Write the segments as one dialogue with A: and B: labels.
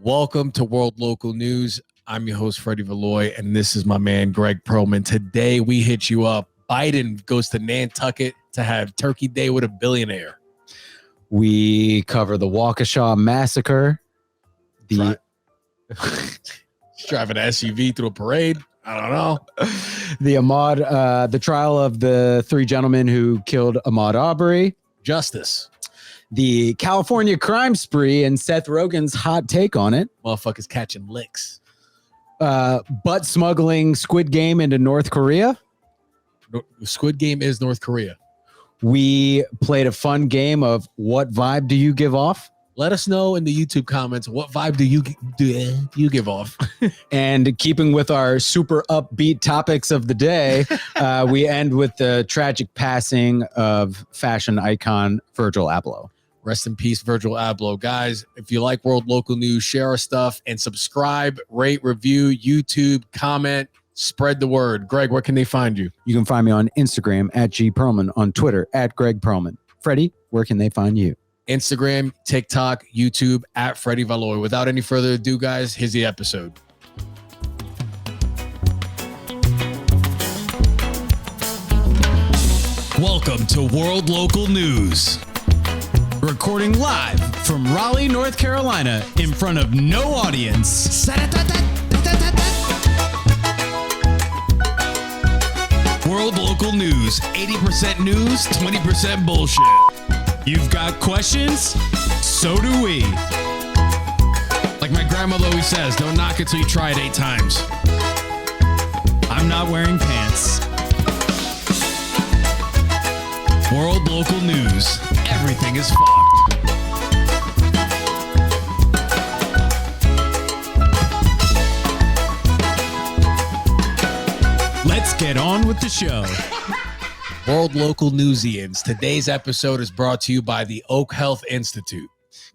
A: Welcome to World Local News. I'm your host, Freddie Valoy, and this is my man, Greg Perlman. Today, we hit you up. Biden goes to Nantucket to have Turkey Day with a billionaire.
B: We cover the Waukesha massacre.
A: Driving an SUV through a parade. I don't know.
B: The trial of the three gentlemen who killed Ahmaud Arbery.
A: Justice.
B: The California crime spree and Seth Rogen's hot take on it.
A: Motherfuckers catching licks.
B: But smuggling Squid Game into North Korea.
A: Squid Game is North Korea.
B: We played a fun game of what vibe do you give off?
A: Let us know in the YouTube comments, what vibe do you give off?
B: And keeping with our super upbeat topics of the day, we end with the tragic passing of fashion icon Virgil Abloh.
A: Rest in peace, Virgil Abloh. Guys, if you like World Local News, share our stuff and subscribe, rate, review, YouTube, comment, spread the word. Greg, where can they find you?
B: You can find me on Instagram at G Perlman, on Twitter at Greg Perlman. Freddie, where can they find you?
A: Instagram, TikTok, YouTube at Freddie Valoy. Without any further ado, guys, here's the episode. Welcome to World Local News. Recording live from Raleigh, North Carolina, in front of no audience. World Local News, 80% news, 20% bullshit. You've got questions? So do we. Like my grandmother always says, don't knock it till you try it 8 times. I'm not wearing pants. World Local News. Everything is fucked. Let's get on with the show. World Local Newsians. Today's episode is brought to you by the Oak Health Institute.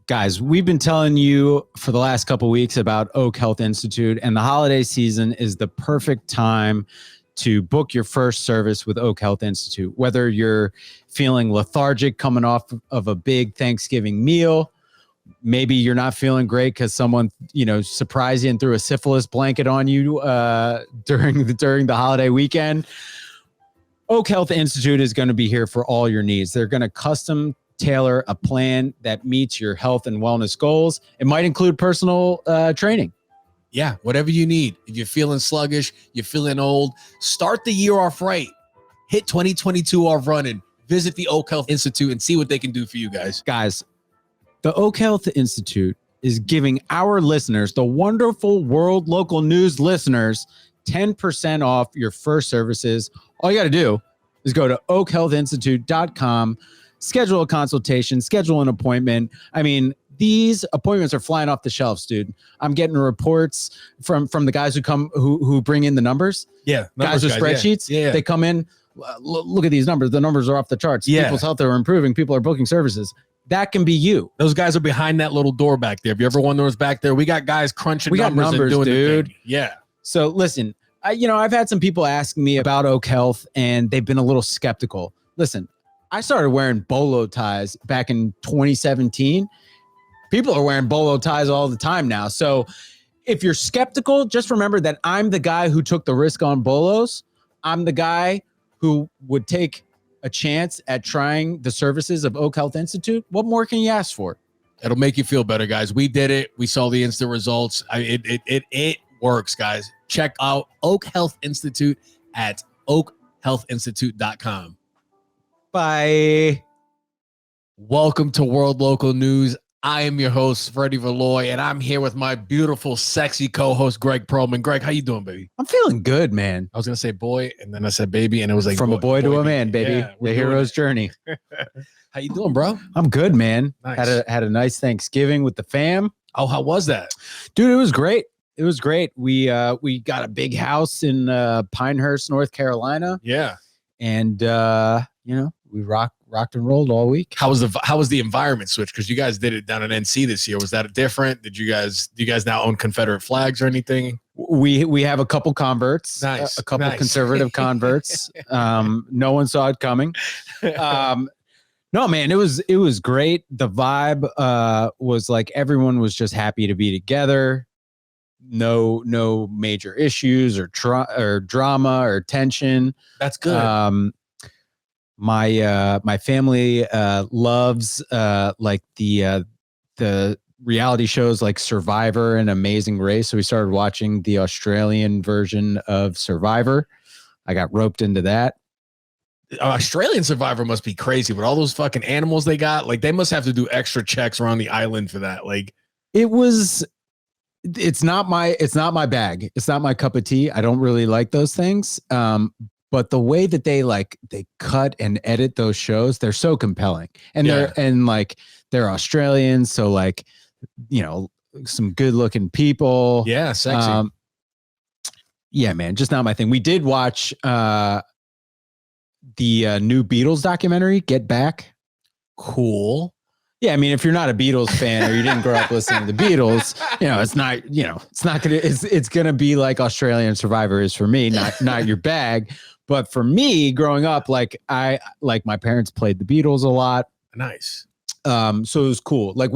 B: Guys, we've been telling you for the last couple of weeks about Oak Health Institute, and the holiday season is the perfect time to book your first service with Oak Health Institute. Whether you're feeling lethargic coming off of a big Thanksgiving meal, maybe you're not feeling great because someone, surprised you and threw a syphilis blanket on you during the holiday weekend. Oak Health Institute is going to be here for all your needs. They're going to custom tailor a plan that meets your health and wellness goals. It might include personal training.
A: Yeah, whatever you need. If you're feeling sluggish, you're feeling old, start the year off right. Hit 2022 off running. Visit the Oak Health Institute and see what they can do for you guys.
B: Guys, the Oak Health Institute is giving our listeners, the wonderful World Local News listeners, 10% off your first services. All you got to do is go to oakhealthinstitute.com, schedule a consultation, schedule an appointment. I mean, these appointments are flying off the shelves, dude. I'm getting reports from the guys who bring in the numbers.
A: Yeah.
B: Guys with spreadsheets.
A: Yeah.
B: They come in, look at these numbers. The numbers are off the charts.
A: Yeah.
B: People's health are improving. People are booking services. That can be you.
A: Those guys are behind that little door back there. If you ever wonder what's back there, we got guys crunching numbers and doing
B: dude.
A: The thing. Yeah.
B: So listen, I've had some people asking me about Oak Health, and they've been a little skeptical. Listen, I started wearing bolo ties back in 2017. People are wearing bolo ties all the time now. So if you're skeptical, just remember that I'm the guy who took the risk on bolos. I'm the guy who would take a chance at trying the services of Oak Health Institute. What more can you ask for?
A: It'll make you feel better, guys. We did it. We saw the instant results. It works, guys. Check out Oak Health Institute at oakhealthinstitute.com.
B: Bye.
A: Welcome to World Local News. I am your host, Freddie Valoy, and I'm here with my beautiful, sexy co-host, Greg Perlman. Greg, how you doing, baby?
B: I'm feeling good, man.
A: I was going to say boy, and then I said baby, and it was like
B: from a boy to a man, baby.
A: Yeah,
B: the hero's journey.
A: How you doing, bro?
B: I'm good, man.
A: Nice.
B: Had a nice Thanksgiving with the fam.
A: Oh, how was that?
B: Dude, it was great. It was great. We got a big house in Pinehurst, North Carolina.
A: Yeah.
B: And we rocked and rolled all week.
A: How was the environment switch? Because you guys did it down at NC this year. Was that different? Do you guys now own Confederate flags or anything?
B: We have a couple converts,
A: nice,
B: a couple conservative converts. No one saw it coming. No, man, it was great. The vibe was like everyone was just happy to be together. No major issues or drama or tension.
C: That's good.
B: My family loves like the reality shows like Survivor and Amazing Race. So we started watching the Australian version of Survivor. I got roped into that.
C: Australian Survivor must be crazy with all those fucking animals they got. Like they must have to do extra checks around the island for that. Like
B: it's not my bag. It's not my cup of tea. I don't really like those things. But the way that they cut and edit those shows, they're so compelling. And they're Australian, so like, you know, some good looking people.
C: Yeah, sexy.
B: Yeah, man, just not my thing. We did watch the new Beatles documentary, Get Back.
C: Cool.
B: Yeah, I mean, if you're not a Beatles fan or you didn't grow up listening to the Beatles, it's gonna be like Australian Survivor is for me, not your bag. But for me, growing up, like my parents played the Beatles a lot.
C: Nice.
B: So it was cool. Like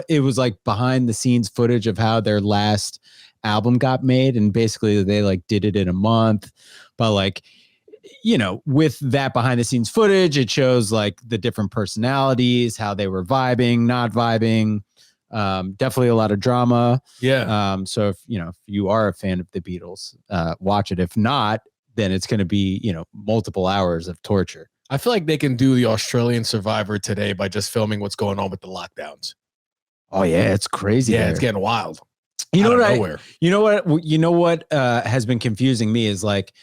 B: it was like behind the scenes footage of how their last album got made, and basically they like did it in a month. But like, you know, with that behind the scenes footage, it shows like the different personalities, how they were vibing, not vibing. Definitely a lot of drama.
C: Yeah.
B: So if you are a fan of the Beatles, watch it. If not, then it's going to be, multiple hours of torture.
C: I feel like they can do the Australian Survivor today by just filming what's going on with the lockdowns.
B: Oh yeah, it's crazy.
C: Yeah,
B: there.
C: It's getting wild.
B: You know what has been confusing me is like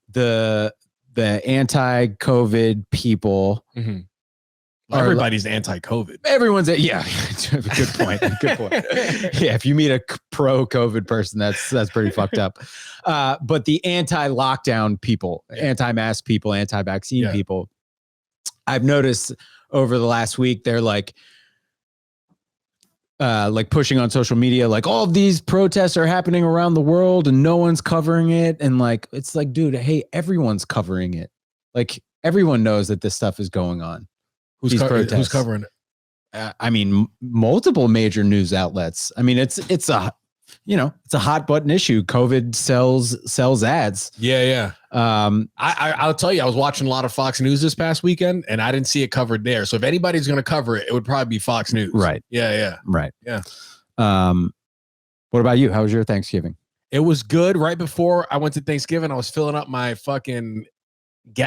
B: the anti-COVID people.
C: Mm-hmm. Everybody's anti-COVID.
B: Everyone's good point. Good point. Yeah, if you meet a pro-COVID person, that's pretty fucked up. But the anti-lockdown people, anti-mask people, anti-vaccine people, I've noticed over the last week, they're like pushing on social media, like all of these protests are happening around the world and no one's covering it. And like, it's like, dude, hey, everyone's covering it. Like everyone knows that this stuff is going on.
C: Who's covering it?
B: I mean, multiple major news outlets. I mean, it's a hot button issue. COVID sells ads.
C: Yeah. I'll tell you, I was watching a lot of Fox News this past weekend, and I didn't see it covered there. So if anybody's going to cover it, it would probably be Fox News.
B: Right.
C: Yeah.
B: Right.
C: Yeah.
B: What about you? How was your Thanksgiving?
C: It was good. Right before I went to Thanksgiving, I was filling up my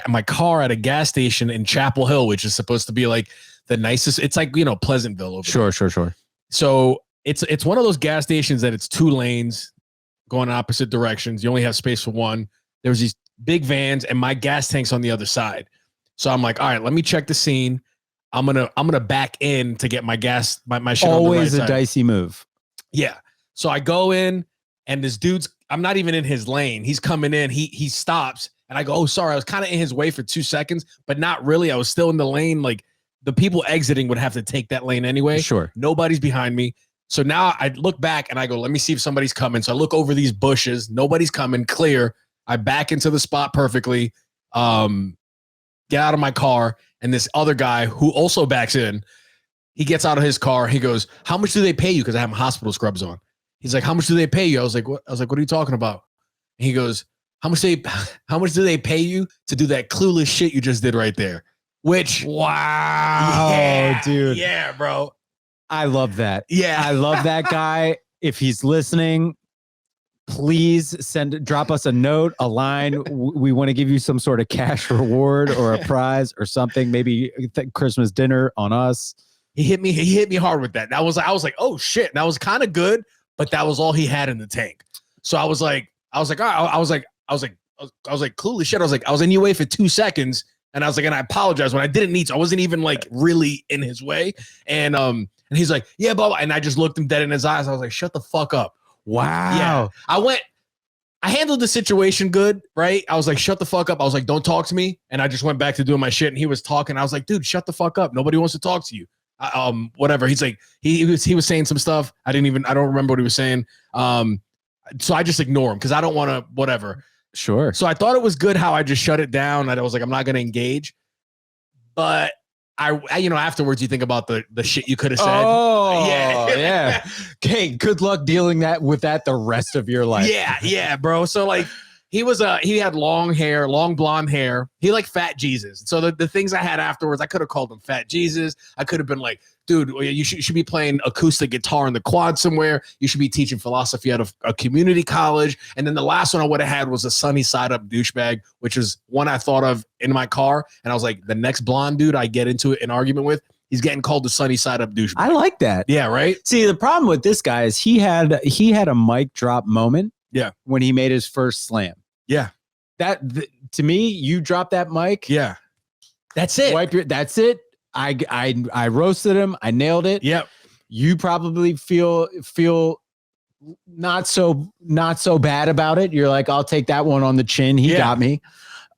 C: my car at a gas station in Chapel Hill, which is supposed to be like the nicest. It's like, Pleasantville over there.
B: Sure.
C: So it's one of those gas stations that it's 2 lanes going opposite directions. You only have space for one. There was these big vans and my gas tank's on the other side. So I'm like, all right, let me check the scene. I'm gonna back in to get my gas, my shit.
B: Always
C: on the right
B: a
C: side.
B: dicey move.
C: Yeah. So I go in and this dude's, I'm not even in his lane. He's coming in. He stops and I go, oh, sorry. I was kind of in his way for 2 seconds, but not really. I was still in the lane. Like the people exiting would have to take that lane anyway.
B: Sure.
C: Nobody's behind me. So now I look back and I go, let me see if somebody's coming. So I look over these bushes. Nobody's coming. Clear. I back into the spot perfectly. Get out of my car. And this other guy who also backs in, he gets out of his car. He goes, how much do they pay you? Because I have my hospital scrubs on. He's like, how much do they pay you? I was like, what are you talking about? And he goes, how much do they pay you to do that clueless shit you just did right there? Which,
B: wow, dude.
C: Yeah, bro.
B: I love that.
C: Yeah.
B: I love that guy. If he's listening, please drop us a note, a line. We want to give you some sort of cash reward or a prize or something. Maybe Christmas dinner on us.
C: He hit me hard with that. I was like, oh shit. That was kind of good, but that was all he had in the tank. So I was like, all right. I was like, clueless shit. I was in your way for 2 seconds. And I was like, and I apologize when I didn't need to. I wasn't even like really in his way. And he's like, yeah, blah, blah. And I just looked him dead in his eyes. I was like, shut the fuck up.
B: Wow.
C: Yeah. I handled the situation good, right? I was like, shut the fuck up. I was like, don't talk to me. And I just went back to doing my shit. And he was talking. I was like, dude, shut the fuck up. Nobody wants to talk to you. Whatever. He's like, he was saying some stuff. I don't remember what he was saying. So I just ignore him because I don't want to, whatever.
B: Sure.
C: So I thought it was good how I just shut it down. I was like, I'm not going to engage. But afterwards you think about the shit you could have said.
B: Oh, yeah. Okay, good luck dealing with that the rest of your life.
C: Yeah, bro. So like he had long hair, long blonde hair. He like Fat Jesus. So the things I had afterwards, I could have called him Fat Jesus. I could have been like, dude, you should be playing acoustic guitar in the quad somewhere. You should be teaching philosophy at a community college. And then the last one I would have had was a sunny side up douchebag, which is one I thought of in my car. And I was like, the next blonde dude I get into an argument with, he's getting called the sunny side up douchebag.
B: I like that.
C: Yeah, right?
B: See, the problem with this guy is he had a mic drop moment.
C: Yeah.
B: When he made his first slam.
C: Yeah.
B: To me, you drop that mic.
C: Yeah. That's it.
B: That's it. I roasted him. I nailed it.
C: Yep.
B: You probably feel not so bad about it. You're like, I'll take that one on the chin. He got me.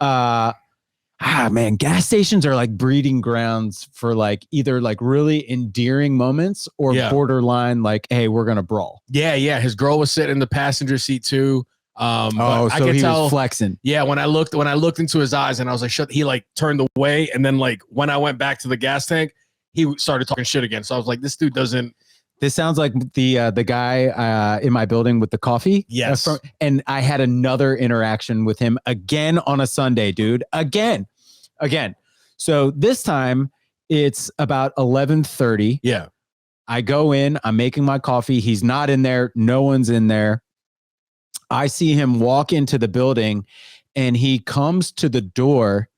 B: Man, gas stations are like breeding grounds for like either like really endearing moments or borderline like, hey, we're gonna brawl. Yeah.
C: His girl was sitting in the passenger seat too.
B: So I could tell, was flexing.
C: Yeah, when I looked into his eyes and I was like, shut. He like turned away, and then like when I went back to the gas tank, he started talking shit again. So I was like, this dude doesn't.
B: This sounds like the guy in my building with the coffee.
C: Yes.
B: And I had another interaction with him again on a Sunday, dude. Again. So this time it's about 11:30.
C: Yeah.
B: I go in, I'm making my coffee. He's not in there. No one's in there. I see him walk into the building and he comes to the door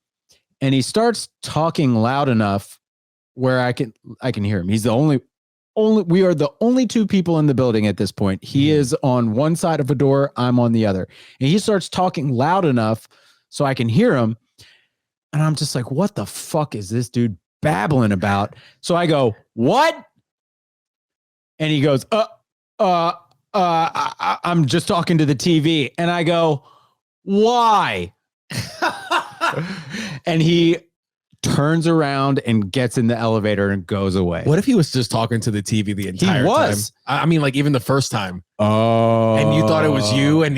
B: and he starts talking loud enough where I can hear him. He's the only we are the only two people in the building at this point. He is on one side of a door, I'm on the other. And he starts talking loud enough so I can hear him. And I'm just like, what the fuck is this dude babbling about? So I go, what? And he goes, I'm just talking to the TV. And I go, why? And he turns around and gets in the elevator and goes away.
C: What if he was just talking to the TV the entire time? I mean, like even the first time.
B: Oh.
C: And you thought it was you. And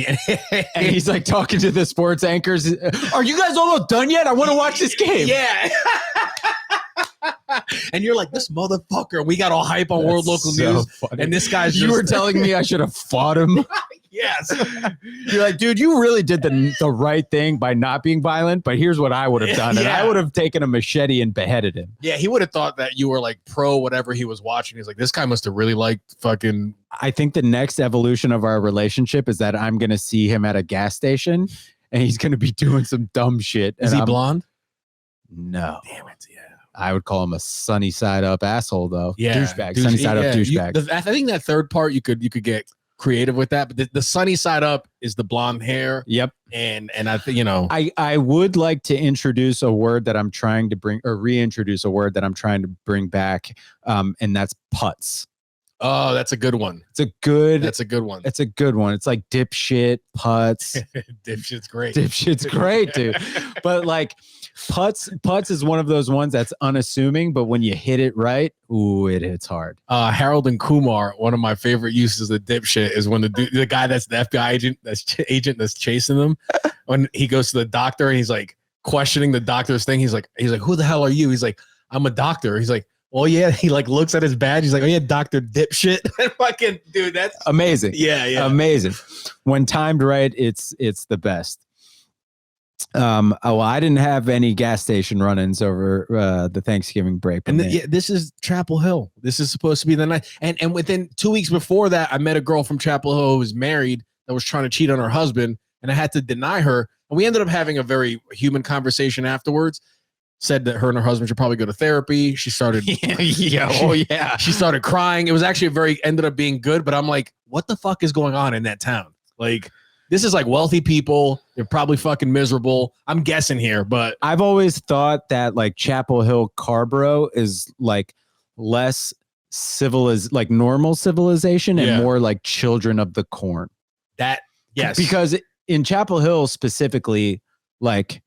B: he's like talking to the sports anchors. Are you guys almost done yet? I want to watch this game.
C: Yeah. And you're like, this motherfucker. We got all hype on World Local News.
B: Funny.
C: And this guy's
B: You were telling me I should have fought him.
C: Yes.
B: You're like, dude, you really did the right thing by not being violent, but here's what I would have done. And I would have taken a machete and beheaded him.
C: Yeah, he would have thought that you were like pro whatever he was watching. He's like, this guy must have really liked fucking.
B: I think the next evolution of our relationship is that I'm going to see him at a gas station and he's going to be doing some dumb shit.
C: Is he blonde?
B: No.
C: Damn it. Yeah.
B: I would call him a sunny side up asshole though.
C: Yeah.
B: Douchebag. Sunny side up douchebag.
C: I think that third part you could get creative with that, but the sunny side up is the blonde hair.
B: Yep.
C: And I think,
B: I would like to introduce a word that I'm trying to bring, or reintroduce a word that I'm trying to bring back. And that's putz.
C: Oh, that's a good one.
B: That's a good one. It's a good one. It's like dipshit, putz.
C: Dipshit's great.
B: Dipshit's great, dude. But like putz is one of those ones that's unassuming, but when you hit it right, ooh, it hits hard.
C: Harold and Kumar, one of my favorite uses of dipshit is when the guy that's the FBI agent that's chasing them, when he goes to the doctor and he's like questioning the doctor's thing. He's like, who the hell are you? He's like, I'm a doctor. He's like, oh yeah. He like looks at his badge. He's like, oh yeah, Dr. Dipshit. Fucking dude, that's
B: amazing.
C: Yeah.
B: Amazing. When timed right, it's the best. I didn't have any gas station run-ins over the Thanksgiving break.
C: And this is Chapel Hill. This is supposed to be the night. And within 2 weeks before that, I met a girl from Chapel Hill who was married that was trying to cheat on her husband, and I had to deny her. And we ended up having a very human conversation afterwards. Said that her and her husband should probably go to therapy. She started, she started crying. It was actually ended up being good. But I'm like, what the fuck is going on in that town? Like, this is like wealthy people. They're probably fucking miserable. I'm guessing here, but
B: I've always thought that like Chapel Hill, Carborough is like less like normal civilization and more like children of the corn.
C: Yes,
B: because in Chapel Hill specifically, like,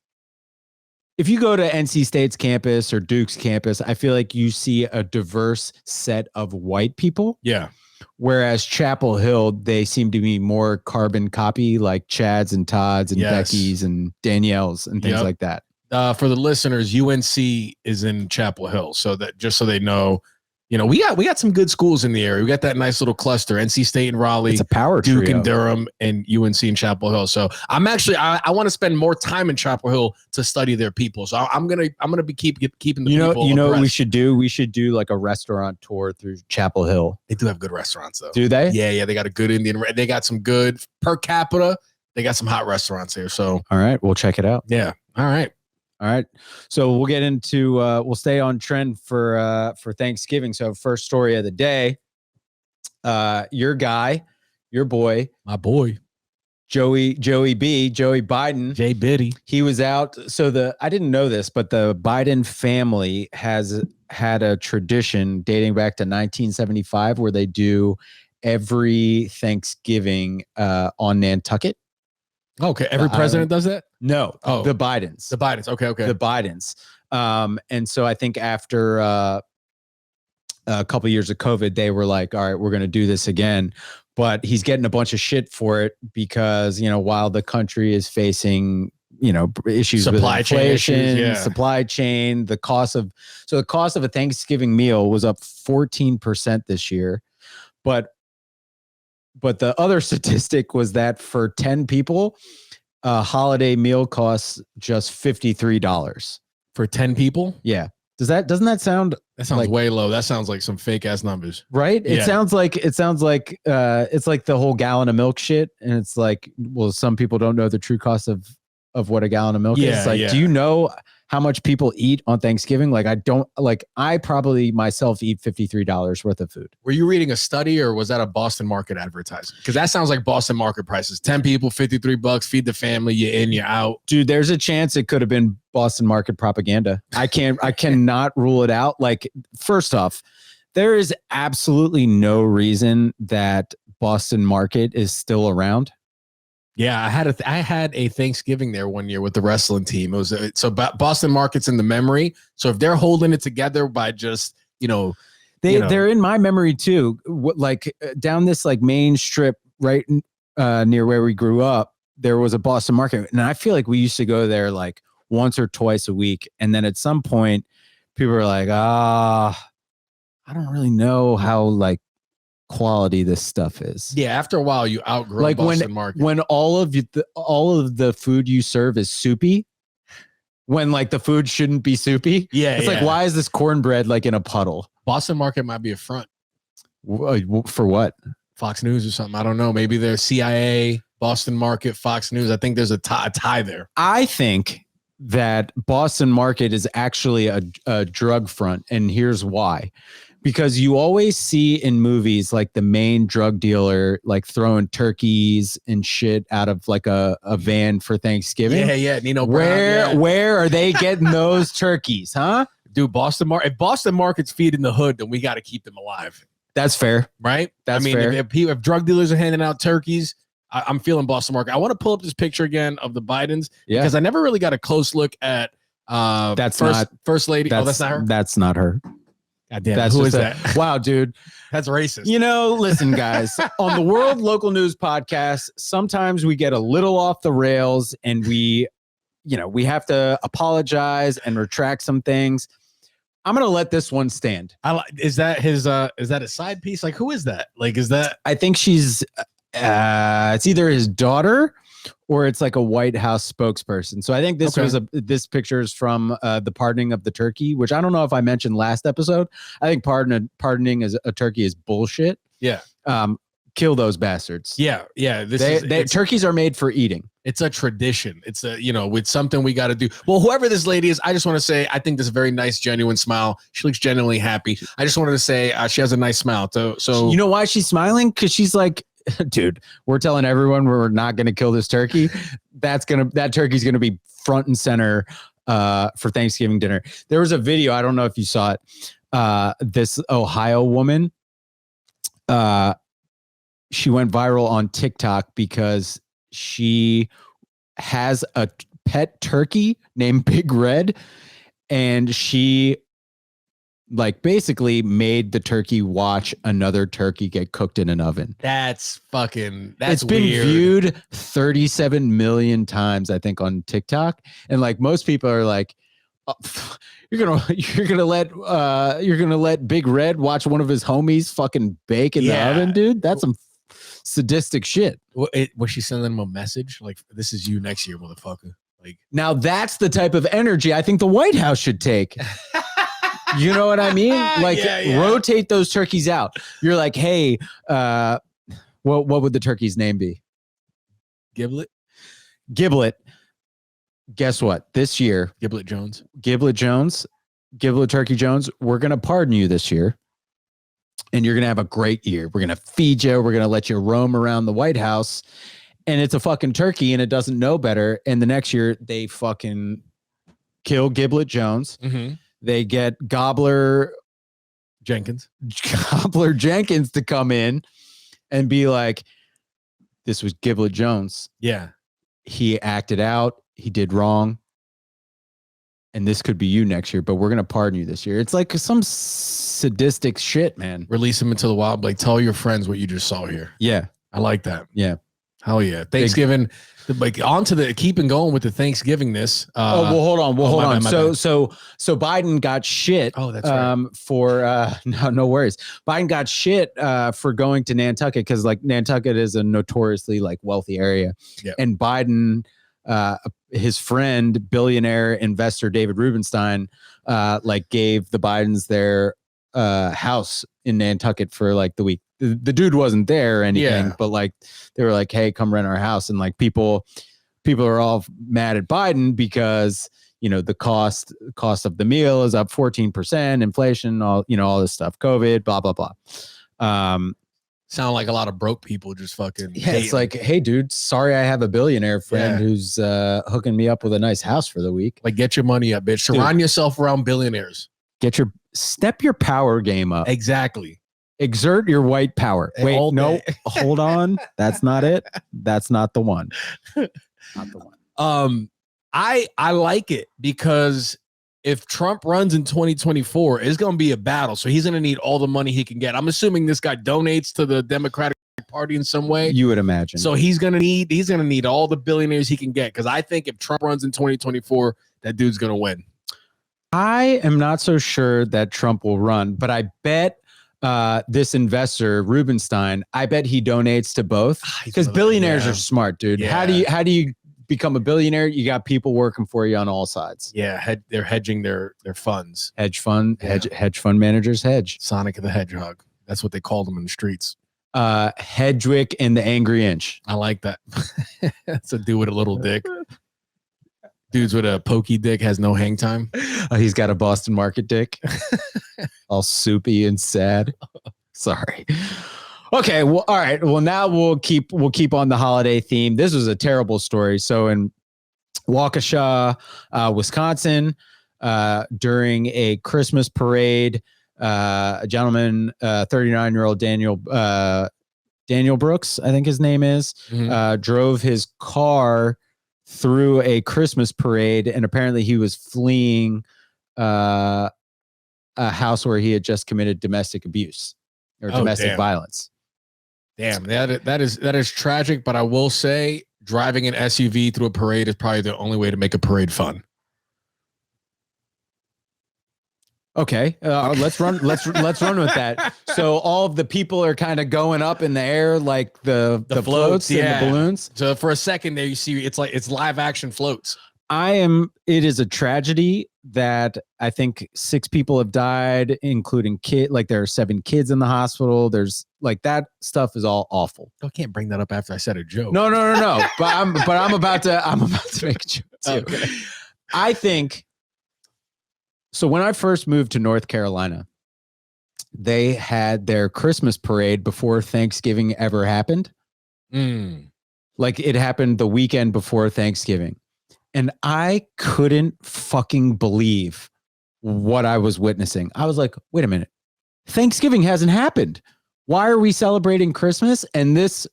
B: if you go to NC State's campus or Duke's campus, I feel like you see a diverse set of white people.
C: Yeah.
B: Whereas Chapel Hill, they seem to be more carbon copy, like Chads and Todds and Beckys and Danielles and things like that.
C: For the listeners, UNC is in Chapel Hill, so that just so they know, we got some good schools in the area. We got that nice little cluster: NC State and Raleigh,
B: It's a power
C: Duke
B: trio.
C: and Durham, and UNC and Chapel Hill. So I'm actually I want to spend more time in Chapel Hill to study their people. So I'm gonna be keeping the people.
B: You know what we
C: abreast.
B: should do? We should do like a restaurant tour through Chapel Hill.
C: They do have good restaurants though.
B: Do they?
C: Yeah, they got a good Indian. They got some good per capita. They got some hot restaurants here. So
B: All right, we'll check it out.
C: yeah. All right.
B: All right. So we'll get into we'll stay on trend for Thanksgiving. So first story of the day. Your boy,
C: My boy,
B: Joey Biden.
C: Jay Biddy.
B: He was out. So I didn't know this, but the Biden family has had a tradition dating back to 1975 where they do every Thanksgiving on Nantucket.
C: Okay. Every president does that?
B: No,
C: Oh.
B: the Bidens.
C: The Bidens. Okay.
B: The Bidens. And so I think after a couple of years of COVID, they were like, all right, we're going to do this again. But he's getting a bunch of shit for it because, while the country is facing, issues
C: Supply
B: with
C: chain
B: inflation,
C: issues, yeah.
B: supply chain, the cost of a Thanksgiving meal was up 14% this year. But the other statistic was that for 10 people, a holiday meal costs just $53
C: For 10 people?
B: Yeah. Doesn't that sound
C: That sounds
B: like,
C: way low. That sounds like some fake ass numbers.
B: right? It
C: Yeah.
B: sounds like it's like the whole gallon of milk shit. And it's like, well, some people don't know the true cost of what a gallon of milk is.
C: Yeah,
B: It's like,
C: yeah.
B: do you know how much people eat on Thanksgiving? Like, I probably myself eat $53 worth of food.
C: Were you reading a study or was that a Boston Market advertisement? Because that sounds like Boston Market prices. 10 people, $53, feed the family, you're in, you're out.
B: Dude, there's a chance it could have been Boston Market propaganda. I cannot rule it out. Like, first off, there is absolutely no reason that Boston Market is still around.
C: Yeah, I had a Thanksgiving there one year with the wrestling team. It was Boston Market's in the memory. So if they're holding it together by just,
B: They're in my memory too. Down this like main strip right near where we grew up, there was a Boston Market, and I feel like we used to go there like once or twice a week. And then at some point, people were like, I don't really know how like quality this stuff is.
C: yeah, after a while you outgrow
B: Like
C: Boston Market.
B: when all of the food you serve is soupy, when like the food shouldn't be soupy.
C: Yeah,
B: It's like, why is this cornbread like in a puddle?
C: Boston Market might be a front.
B: For what?
C: Fox News or something. I don't know. Maybe they're CIA, Boston Market, Fox News. I think there's a tie there.
B: I think that Boston Market is actually a drug front, and here's why. Because you always see in movies like the main drug dealer like throwing turkeys and shit out of like a van for Thanksgiving.
C: Yeah. Nino Brown.
B: Where are they getting those turkeys, huh?
C: Dude, if Boston Market's feeding the hood, then we got to keep them alive.
B: That's fair.
C: Right?
B: That's fair.
C: If drug dealers are handing out turkeys, I'm feeling Boston Market. I want to pull up this picture again of the Bidens because I never really got a close look at First Lady. That's not her?
B: That's not her.
C: God damn, who is that?
B: Wow, dude.
C: That's racist.
B: Listen, guys, on the World Local News podcast, sometimes we get a little off the rails and we have to apologize and retract some things. I'm going to let this one stand.
C: Is that his side piece? Like, who is that? Like, is that?
B: I think she's, it's either his daughter or it's like a White House spokesperson. So I think this this picture is from the pardoning of the turkey, which I don't know if I mentioned last episode. I think pardoning as a turkey is bullshit.
C: Yeah.
B: Kill those bastards.
C: Yeah.
B: Turkeys are made for eating.
C: It's a tradition. It's with something we got to do. Well, whoever this lady is, I just want to say, I think this is a very nice, genuine smile. She looks genuinely happy. I just wanted to say she has a nice smile. So
B: you know why she's smiling? Because she's like, dude, we're telling everyone we're not going to kill this turkey. That turkey's going to be front and center for Thanksgiving dinner. There was a video. I don't know if you saw it. This Ohio woman, she went viral on TikTok because she has a pet turkey named Big Red, and she like basically made the turkey watch another turkey get cooked in an oven.
C: That's
B: It's been
C: weird.
B: viewed 37 million times, I think, on TikTok. And like most people are like, oh, you're gonna let Big Red watch one of his homies fucking bake in the oven, dude. That's some sadistic shit.
C: Was she sending him a message like, "This is you next year, motherfucker"? Like,
B: now that's the type of energy I think the White House should take. You know what I mean? Like rotate those turkeys out. You're like, hey, what would the turkey's name be?
C: Giblet.
B: Guess what? This year,
C: Giblet
B: Turkey Jones, we're gonna pardon you this year. And you're going to have a great year. We're going to feed you. We're going to let you roam around the White House. And it's a fucking turkey and it doesn't know better. And the next year they fucking kill Giblet Jones.
C: Mm-hmm.
B: They get Gobbler
C: Jenkins
B: to come in and be like, this was Giblet Jones.
C: Yeah.
B: He acted out. He did wrong. And this could be you next year, but we're going to pardon you this year. It's like some sadistic shit, man.
C: Release him into the wild. Like, tell your friends what you just saw here.
B: Yeah.
C: I like that.
B: Yeah.
C: Hell yeah. Thanksgiving, like on to the keeping going with the Thanksgivingness.
B: Hold on. So Biden got shit.
C: Oh, that's right.
B: For no worries. Biden got shit for going to Nantucket because like Nantucket is a notoriously like wealthy area.
C: Yeah.
B: And Biden, his friend, billionaire investor David Rubenstein, like gave the Bidens their house in Nantucket for like the week. The dude wasn't there or anything, but like they were like, "Hey, come rent our house." And like people are all mad at Biden because you know the cost of the meal is up 14%, inflation, all this stuff, COVID, blah blah blah.
C: Sound like a lot of broke people just fucking.
B: Yeah, it's like, hey, dude, sorry, I have a billionaire friend who's hooking me up with a nice house for the week.
C: Like, get your money up, bitch. Surround yourself around billionaires.
B: Step your power game up.
C: Exactly.
B: Exert your white power. Wait, no, hold on. That's not it. That's not the one. Not the one.
C: I like it because if Trump runs in 2024, it's going to be a battle. So he's going to need all the money he can get. I'm assuming this guy donates to the Democratic Party in some way.
B: You would imagine.
C: So he's going to need all the billionaires he can get. Because I think if Trump runs in 2024, that dude's going to win.
B: I am not so sure that Trump will run, but I bet this investor Rubenstein, I bet he donates to both because billionaires are smart, dude. Yeah. How do you become a billionaire? You got people working for you on all sides.
C: Yeah, they're hedging their funds.
B: Hedge fund managers hedge.
C: Sonic the Hedgehog. That's what they called him in the streets.
B: Hedgewick and the Angry Inch.
C: I like that. That's a dude with a little dick. Dudes with a pokey dick has no hang time.
B: He's got a Boston Market dick. All soupy and sad. Sorry. Okay. Well, all right. Well, now we'll keep on the holiday theme. This was a terrible story. So in Waukesha, Wisconsin, during a Christmas parade, a gentleman, 39-year-old Daniel Brooks, I think his name is, drove his car through a Christmas parade, and apparently he was fleeing a house where he had just committed domestic abuse or domestic violence.
C: Damn, that is tragic. But I will say, driving an SUV through a parade is probably the only way to make a parade fun.
B: Okay, let's run with that. So all of the people are kind of going up in the air like the floats and the balloons.
C: So for a second there, you see it's live action floats.
B: It is a tragedy that I think 6 people have died, including like there are 7 kids in the hospital. There's like that stuff is all awful.
C: I can't bring that up after I said a joke.
B: No. But I'm about to make a joke too. Okay. I think. So when I first moved to North Carolina, they had their Christmas parade before Thanksgiving ever happened. Like it happened the weekend before Thanksgiving. And I couldn't fucking believe what I was witnessing. I was like, wait a minute. Thanksgiving hasn't happened. Why are we celebrating Christmas? And this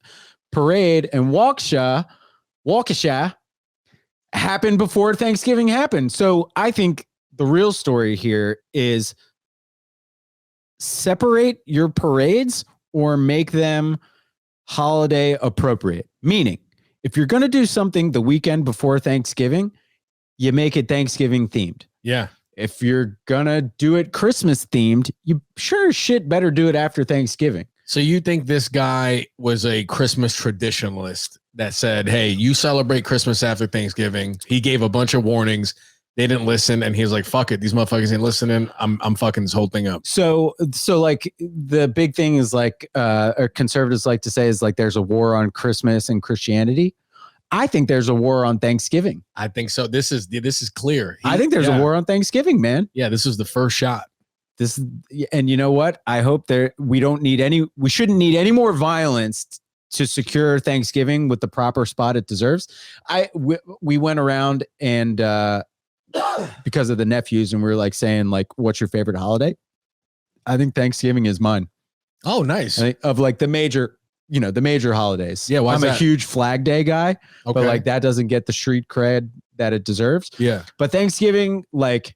B: parade in Waukesha happened before Thanksgiving happened. So I think the real story here is separate your parades or make them holiday appropriate. Meaning, if you're going to do something the weekend before Thanksgiving, you make it Thanksgiving themed.
C: Yeah.
B: If you're going to do it Christmas themed, you sure as shit better do it after Thanksgiving.
C: So you think this guy was a Christmas traditionalist that said, hey, you celebrate Christmas after Thanksgiving. He gave a bunch of warnings. They didn't listen. And he was like, fuck it. These motherfuckers ain't listening. I'm fucking this whole thing up.
B: So like the big thing is like, or conservatives like to say is like, there's a war on Christmas and Christianity. I think there's a war on Thanksgiving.
C: I think so. This is clear.
B: I think there's a war on Thanksgiving, man.
C: Yeah. This is the first shot.
B: And you know what? I hope we shouldn't need any more violence to secure Thanksgiving with the proper spot it deserves. We went around and because of the nephews, and we were like saying like, what's your favorite holiday? I think Thanksgiving is mine.
C: Oh, nice.
B: Of like the major holidays.
C: Yeah,
B: I'm a huge Flag Day guy, but like that doesn't get the street cred that it deserves.
C: Yeah.
B: But Thanksgiving, like,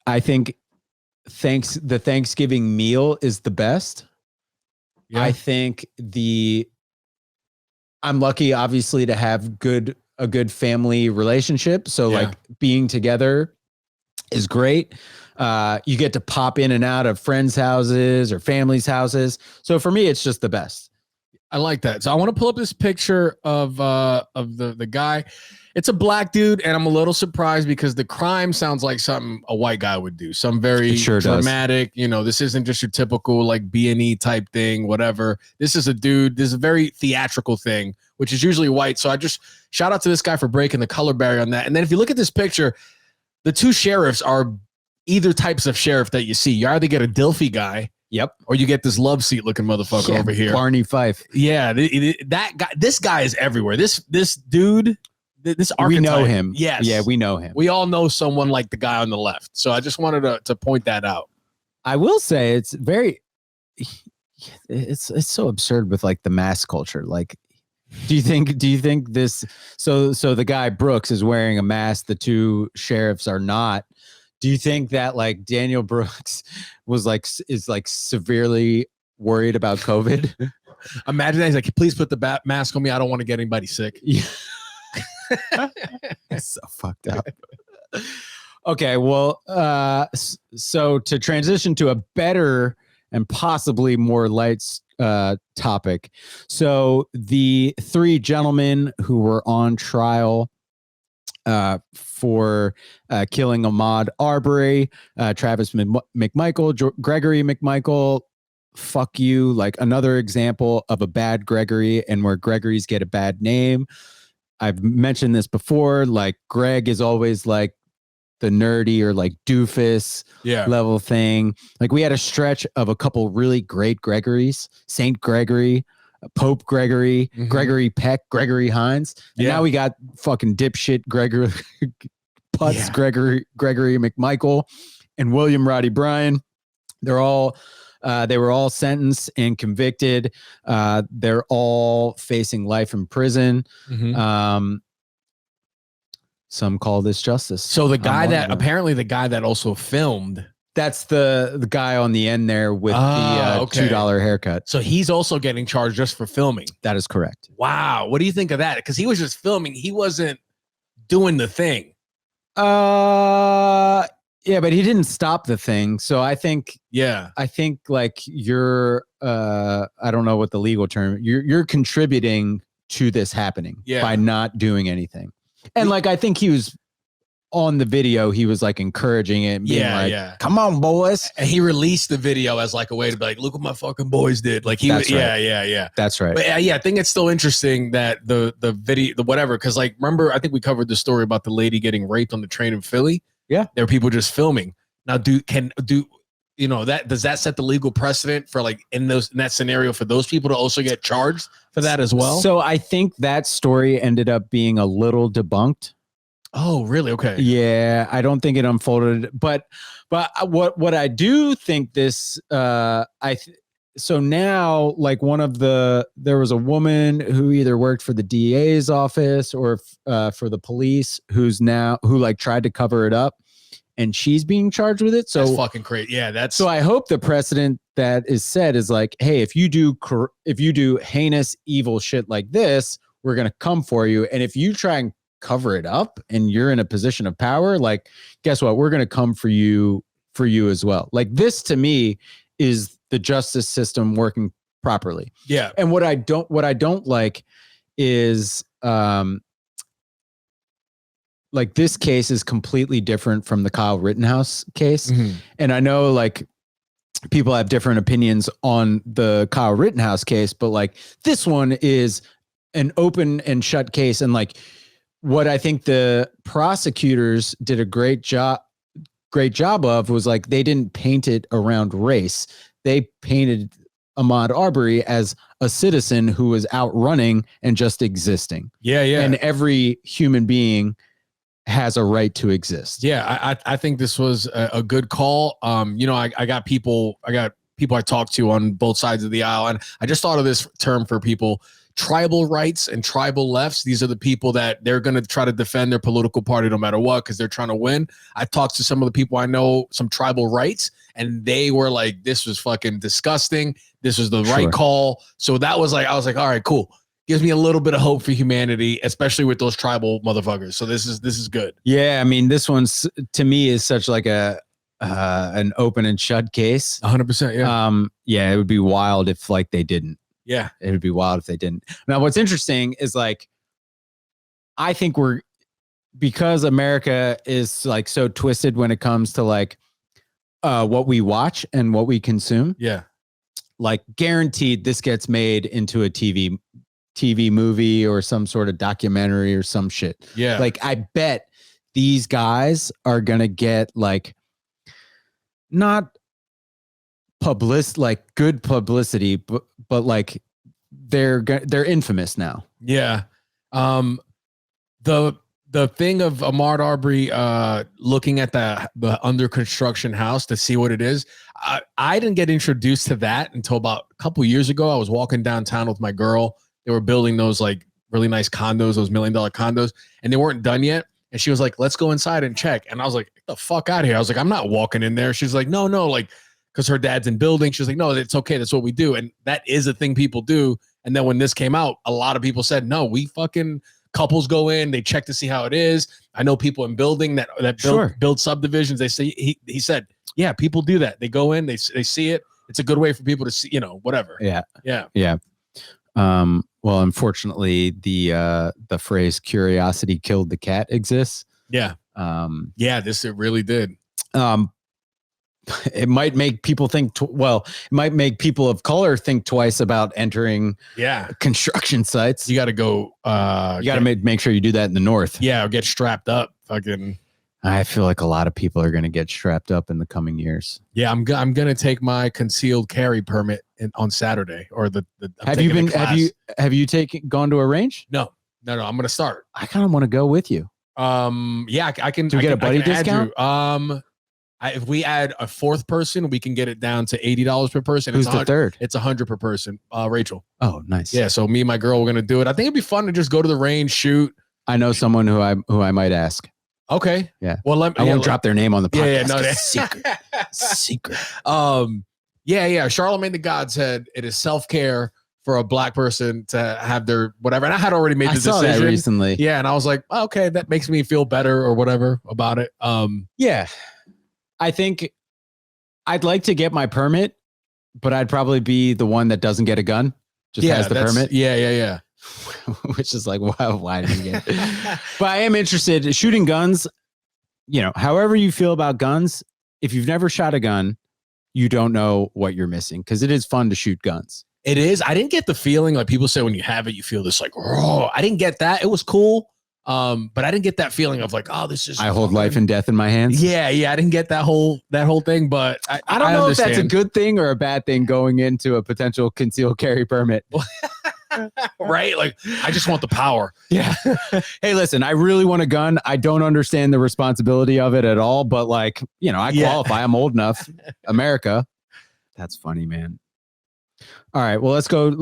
B: I think the Thanksgiving meal is the best. Yeah. I think I'm lucky, obviously, to have a good family relationship. So like being together is great. You get to pop in and out of friends' houses or families' houses. So for me, it's just the best.
C: I like that. So I want to pull up this picture of the guy. It's a black dude, and I'm a little surprised because the crime sounds like something a white guy would do. Some very dramatic, this isn't just your typical like B&E type thing, whatever. This is a dude. This is a very theatrical thing, which is usually white. So I just shout out to this guy for breaking the color barrier on that. And then if you look at this picture, the two sheriffs are either types of sheriff that you see. You either get a Dilfy guy.
B: Yep.
C: Or you get this love seat looking motherfucker over here.
B: Barney Fife.
C: Yeah. That guy, this guy is everywhere. This dude, this archetype.
B: We know him.
C: Yes.
B: Yeah, we know him.
C: We all know someone like the guy on the left. So I just wanted to point that out.
B: I will say it's so absurd with like the mask culture. Like, do you think this, so the guy Brooks is wearing a mask, the two sheriffs are not. Do you think that like Daniel Brooks is severely worried about COVID?
C: Imagine that he's like, please put the mask on me. I don't want to get anybody sick.
B: Yeah. That's so fucked up. Okay, well, so to transition to a better and possibly more light topic. So the three gentlemen who were on trial for killing Ahmaud Arbery, Travis McMichael, Gregory McMichael. Fuck you. Like another example of a bad Gregory and where Gregory's get a bad name. I've mentioned this before. Like Greg is always like the nerdy or like doofus level thing. Like we had a stretch of a couple really great Gregorys, Saint Gregory, Pope Gregory, Gregory Peck, Gregory Hines. And now we got fucking dipshit Gregory Putz, Gregory McMichael, and William Roddy Bryan. They were all sentenced and convicted. They're all facing life in prison. Some call this justice.
C: So the guy the guy that also filmed.
B: That's the guy on the end there with the $2 haircut.
C: So he's also getting charged just for filming.
B: That is correct.
C: Wow. What do you think of that? Because he was just filming. He wasn't doing the thing.
B: Yeah, but he didn't stop the thing. So I think like you're I don't know what the legal term, you're contributing to this happening by not doing anything. And like I think he was on the video, he was like encouraging it and being like, come on, boys.
C: And he released the video as like a way to be like, look what my fucking boys did. Like
B: That's right.
C: Yeah.
B: That's right.
C: But I think it's still interesting that the video, the whatever, because like, remember, I think we covered the story about the lady getting raped on the train in Philly.
B: Yeah.
C: There were people just filming. Now, does that set the legal precedent for like in that scenario for those people to also get charged for that as well?
B: So I think that story ended up being a little debunked.
C: Oh, really? Okay.
B: Yeah, I don't think it unfolded, but what I do think this so now like there was a woman who either worked for the DA's office or for the police who like tried to cover it up, and she's being charged with it. So
C: that's fucking crazy. Yeah, that's
B: so I hope the precedent that is set is like, hey, if you do heinous evil shit like this, we're gonna come for you. And if you try and cover it up and you're in a position of power, like, guess what? We're gonna come for you as well. Like, this to me is the justice system working properly.
C: yeah.
B: And what I don't like is like, this case is completely different from the Kyle Rittenhouse case.
C: Mhm.
B: And I know like people have different opinions on the Kyle Rittenhouse case, but like, this one is an open and shut case. And like, what I think the prosecutors did a great job of was like, they didn't paint it around race. They painted Ahmaud Arbery as a citizen who was out running and just existing.
C: Yeah, yeah.
B: And every human being has a right to exist.
C: Yeah, I think this was a good call. You know, I got people I talked to on both sides of the aisle, and I just thought of this term for people: tribal rights and tribal lefts. These are the people that they're going to try to defend their political party no matter what, because they're trying to win. I talked to some of the people I know, some tribal rights, and they were like, this was fucking disgusting. This was the right call. So that was like, I was like, all right, cool. Gives me a little bit of hope for humanity, especially with those tribal motherfuckers. So this is good.
B: Yeah, I mean, this one's, to me, is such like an open and shut case.
C: 100%. Yeah.
B: Yeah, it would be wild if like they didn't.
C: Yeah.
B: It would be wild if they didn't. Now, what's interesting is like, I think because America is like so twisted when it comes to like what we watch and what we consume.
C: Yeah.
B: Like, guaranteed this gets made into a TV movie or some sort of documentary or some shit.
C: Yeah.
B: Like, I bet these guys are gonna get like, not like good publicity, but like they're infamous now.
C: Yeah. The thing of Ahmaud Arbery looking at the under construction house to see what it is, I didn't get introduced to that until about a couple years ago. I was walking downtown with my girl. They were building those like really nice condos, those $1 million condos, and they weren't done yet. And she was like, let's go inside and check. And I was like, get the fuck out of here. I was like, I'm not walking in there. She's like, no, like, because her dad's in building. She's like, no, it's okay. That's what we do. And that is a thing people do. And then when this came out, a lot of people said, no, we fucking couples go in, they check to see how it is. I know people in building that build subdivisions. They say, he said, yeah, people do that. They go in, they see it. It's a good way for people to see, whatever.
B: Yeah. Well, unfortunately, the phrase "curiosity killed the cat" exists.
C: Yeah. It really did.
B: It might make people think. It might make people of color think twice about entering. Construction sites.
C: You got to go.
B: You got to make sure you do that in the north.
C: Yeah, or get strapped up. Fucking.
B: I feel like a lot of people are going to get strapped up in the coming years.
C: Yeah, I'm gonna take my concealed carry permit on Saturday, or
B: have you gone to a range?
C: No. I'm gonna start.
B: I kind of want to go with you.
C: Yeah, I can.
B: Do we get a buddy discount?
C: If we add a fourth person, we can get it down to $80 per person.
B: Who's the third?
C: It's $100 per person. Rachel.
B: Oh, nice.
C: Yeah, so me and my girl, we're gonna do it. I think it'd be fun to just go to the range, shoot.
B: I know someone who I might ask.
C: Okay.
B: Yeah.
C: Well,
B: I won't drop their name on the podcast.
C: Yeah, no,
B: secret. Secret.
C: Yeah. Charlemagne the God said it is self-care for a black person to have their whatever. And I had already made the decision.
B: That recently.
C: Yeah, and I was like, okay, that makes me feel better or whatever about it.
B: Yeah. I think I'd like to get my permit, but I'd probably be the one that doesn't get a gun. Just has the permit.
C: Yeah.
B: Which is like, why did you get it? But I am interested. Shooting guns, however you feel about guns, if you've never shot a gun, you don't know what you're missing, because it is fun to shoot guns.
C: It is. I didn't get the feeling like people say when you have it, you feel this like, oh, I didn't get that. It was cool. But I didn't get that feeling of like, oh, this is.
B: I hold life and death in my hands.
C: Yeah. I didn't get that whole thing, but
B: I don't know if that's a good thing or a bad thing going into a potential concealed carry permit.
C: Right? Like, I just want the power.
B: Yeah. Hey, listen, I really want a gun. I don't understand the responsibility of it at all, but like, I qualify. I'm old enough. America. That's funny, man. All right. Well, let's go to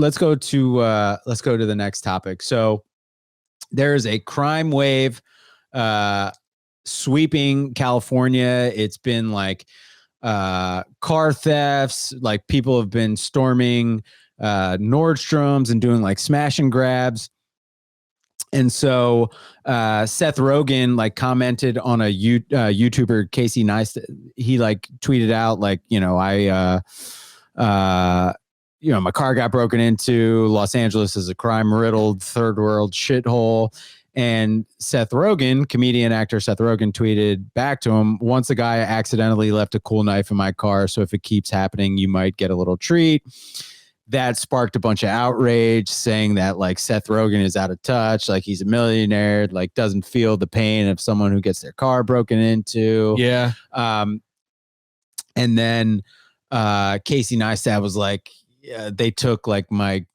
B: the next topic. So there is a crime wave sweeping California. It's been like car thefts, like people have been storming Nordstrom's and doing like smash and grabs. And so Seth Rogen like commented on a YouTuber, Casey Neistat. He like tweeted out like, my car got broken into. Los Angeles is a crime-riddled third world shithole. And Seth Rogen, comedian actor Seth Rogen, tweeted back to him, once a guy accidentally left a cool knife in my car, so if it keeps happening, you might get a little treat. That sparked a bunch of outrage, saying that like Seth Rogen is out of touch, like he's a millionaire, like doesn't feel the pain of someone who gets their car broken into.
C: Yeah.
B: And then Casey Neistat was like, yeah, they took like my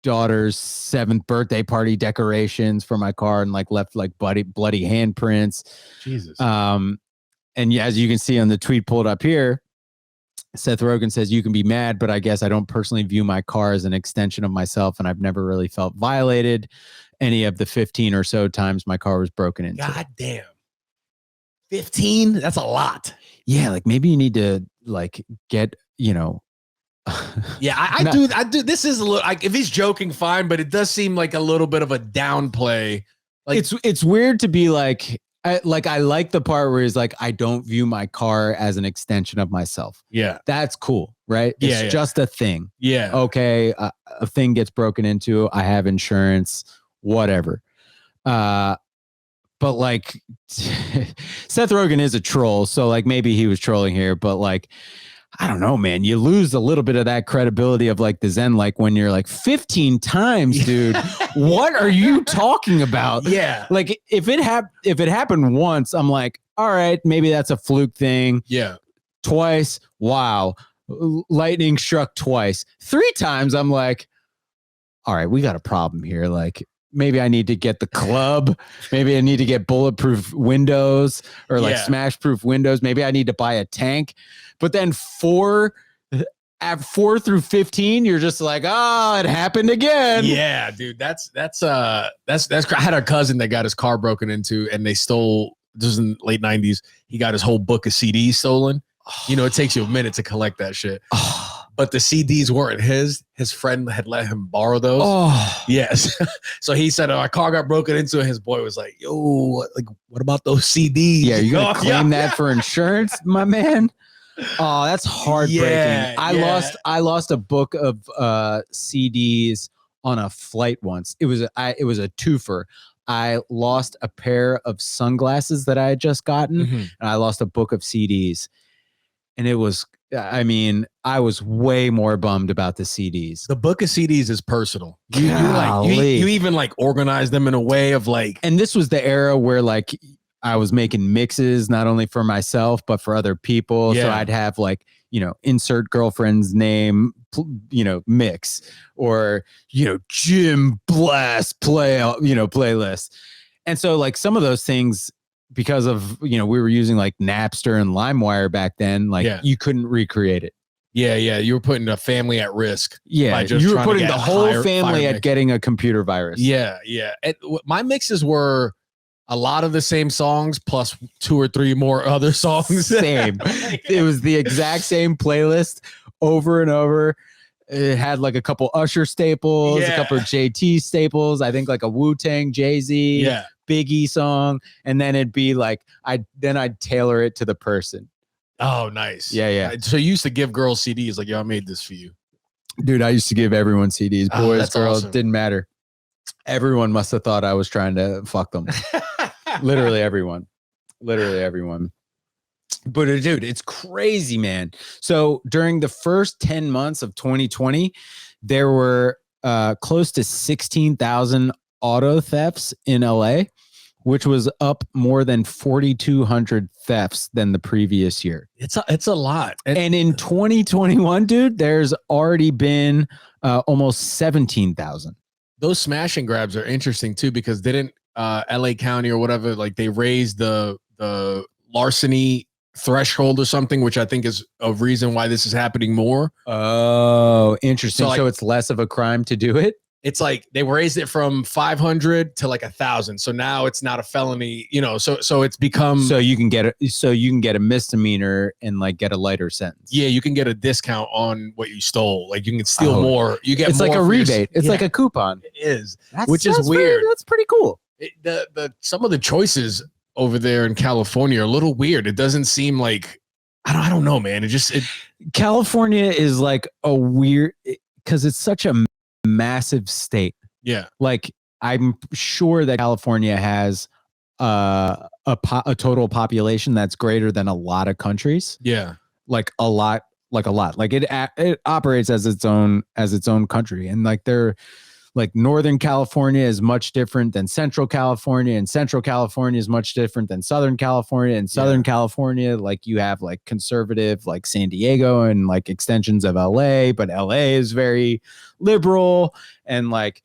B: daughter's 7th birthday party decorations for my car and like left like bloody handprints.
C: Jesus.
B: And yeah, as you can see on the tweet pulled up here, Seth Rogen says, you can be mad, but I guess I don't personally view my car as an extension of myself, and I've never really felt violated any of the 15 or so times my car was broken into.
C: God damn. 15? That's a lot.
B: Yeah, like maybe you need to like get,
C: Yeah, I do. This is a little like, if he's joking, fine, but it does seem like a little bit of a downplay. Like
B: it's weird to be like, I like the part where he's like, I don't view my car as an extension of myself.
C: Yeah,
B: that's cool, right? It's just a thing.
C: Yeah.
B: Okay, a thing gets broken into. I have insurance, whatever. But like, Seth Rogen is a troll, so like maybe he was trolling here, but like, I don't know, man. You lose a little bit of that credibility of like the Zen, like when you're like 15 times, dude. What are you talking about?
C: Yeah.
B: Like if it happened once, I'm like, all right, maybe that's a fluke thing.
C: Yeah.
B: Twice, wow. Lightning struck twice. 3 times, I'm like, all right, we got a problem here. Like maybe I need to get the club. Maybe I need to get bulletproof windows or like smash proof windows. Maybe I need to buy a tank. But then 4 through 15, you're just like, oh, it happened again.
C: Yeah, dude. That's I had a cousin that got his car broken into, and they stole. This was in the late 90s. He got his whole book of CDs stolen. It takes you a minute to collect that shit. But the CDs weren't his. His friend had let him borrow those.
B: Oh,
C: yes. So he said, our car got broken into, and his boy was like, yo, like, what about those CDs?
B: Yeah, you gonna claim that for insurance, my man? Oh, that's heartbreaking.
C: Yeah,
B: I lost a book of CDs on a flight once. It was a twofer. I lost a pair of sunglasses that I had just gotten, and I lost a book of CDs. And it was, I was way more bummed about the CDs.
C: The book of CDs is personal. You even like organize them in a way of like.
B: And this was the era where like I was making mixes, not only for myself, but for other people. Yeah. So I'd have like, insert girlfriend's name, mix, or, Jim Blast playlist. And so like some of those things, because of, we were using like Napster and LimeWire back then, like you couldn't recreate it.
C: Yeah. Yeah. You were putting a family at risk.
B: Yeah. You were putting the whole family at getting a computer virus.
C: Yeah. Yeah. My mixes were a lot of the same songs plus 2 or 3 more other songs.
B: Same. It was the exact same playlist over and over. It had like a couple Usher staples, a couple of JT staples. I think like a Wu-Tang, Jay-Z, Biggie song. And then it'd be like, I'd tailor it to the person.
C: Oh, nice.
B: Yeah, yeah.
C: So you used to give girls CDs like, yo, I made this for you.
B: Dude, I used to give everyone CDs. Boys, girls,
C: awesome.
B: Didn't matter. Everyone must have thought I was trying to fuck them. Literally everyone. But dude, it's crazy, man. So during the first 10 months of 2020, there were close to 16,000 auto thefts in LA, which was up more than 4,200 thefts than the previous year.
C: It's a lot.
B: And in 2021, dude, there's already been almost 17,000.
C: Those smash and grabs are interesting too, because didn't LA County or whatever, like they raised the larceny threshold or something, which I think is a reason why this is happening more.
B: Oh, interesting.
C: So,
B: so it's less of a crime to do it?
C: it's like they raised it from 500 to like 1,000. So now it's not a felony, so it's become.
B: So you can get a misdemeanor and like get a lighter sentence.
C: Yeah, you can get a discount on what you stole. Like you can steal more. You get
B: it's
C: more
B: like a rebate. It's like a coupon.
C: It is,
B: Which is weird. That's pretty cool.
C: Some of the choices over there in California are a little weird. It doesn't seem like I don't know, man.
B: California is like a weird because it's such a massive state.
C: Yeah.
B: Like I'm sure that California has a total population that's greater than a lot of countries.
C: Yeah.
B: Like a lot. Like it operates as its own country. And like they're like Northern California is much different than Central California, and Central California is much different than Southern California. And Southern California, like you have like conservative, like San Diego and like extensions of LA, but LA is very liberal. And like,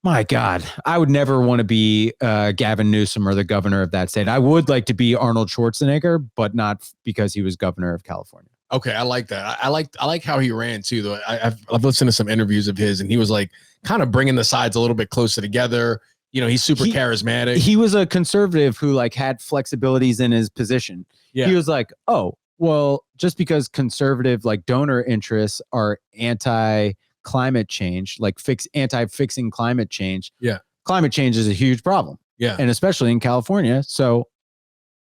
B: my God, I would never want to be Gavin Newsom or the governor of that state. I would like to be Arnold Schwarzenegger, but not because he was governor of California.
C: Okay, I like that. I like how he ran too. Though I've listened to some interviews of his, and he was like kind of bringing the sides a little bit closer together. He's super charismatic.
B: He was a conservative who like had flexibilities in his position. Yeah. He was like, oh, well, just because conservative like donor interests are anti-climate change, like anti-fixing climate change.
C: Yeah,
B: climate change is a huge problem.
C: Yeah,
B: and especially in California. So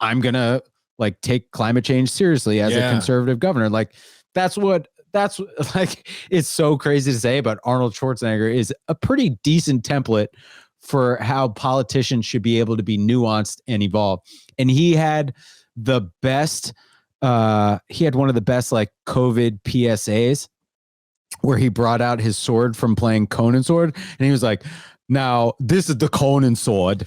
B: I'm gonna like take climate change seriously as a conservative governor. Like that's like, it's so crazy to say, but Arnold Schwarzenegger is a pretty decent template for how politicians should be able to be nuanced and evolve. And he had one of the best like COVID PSAs where he brought out his sword from playing Conan sword. And he was like, now, this is the Conan sword.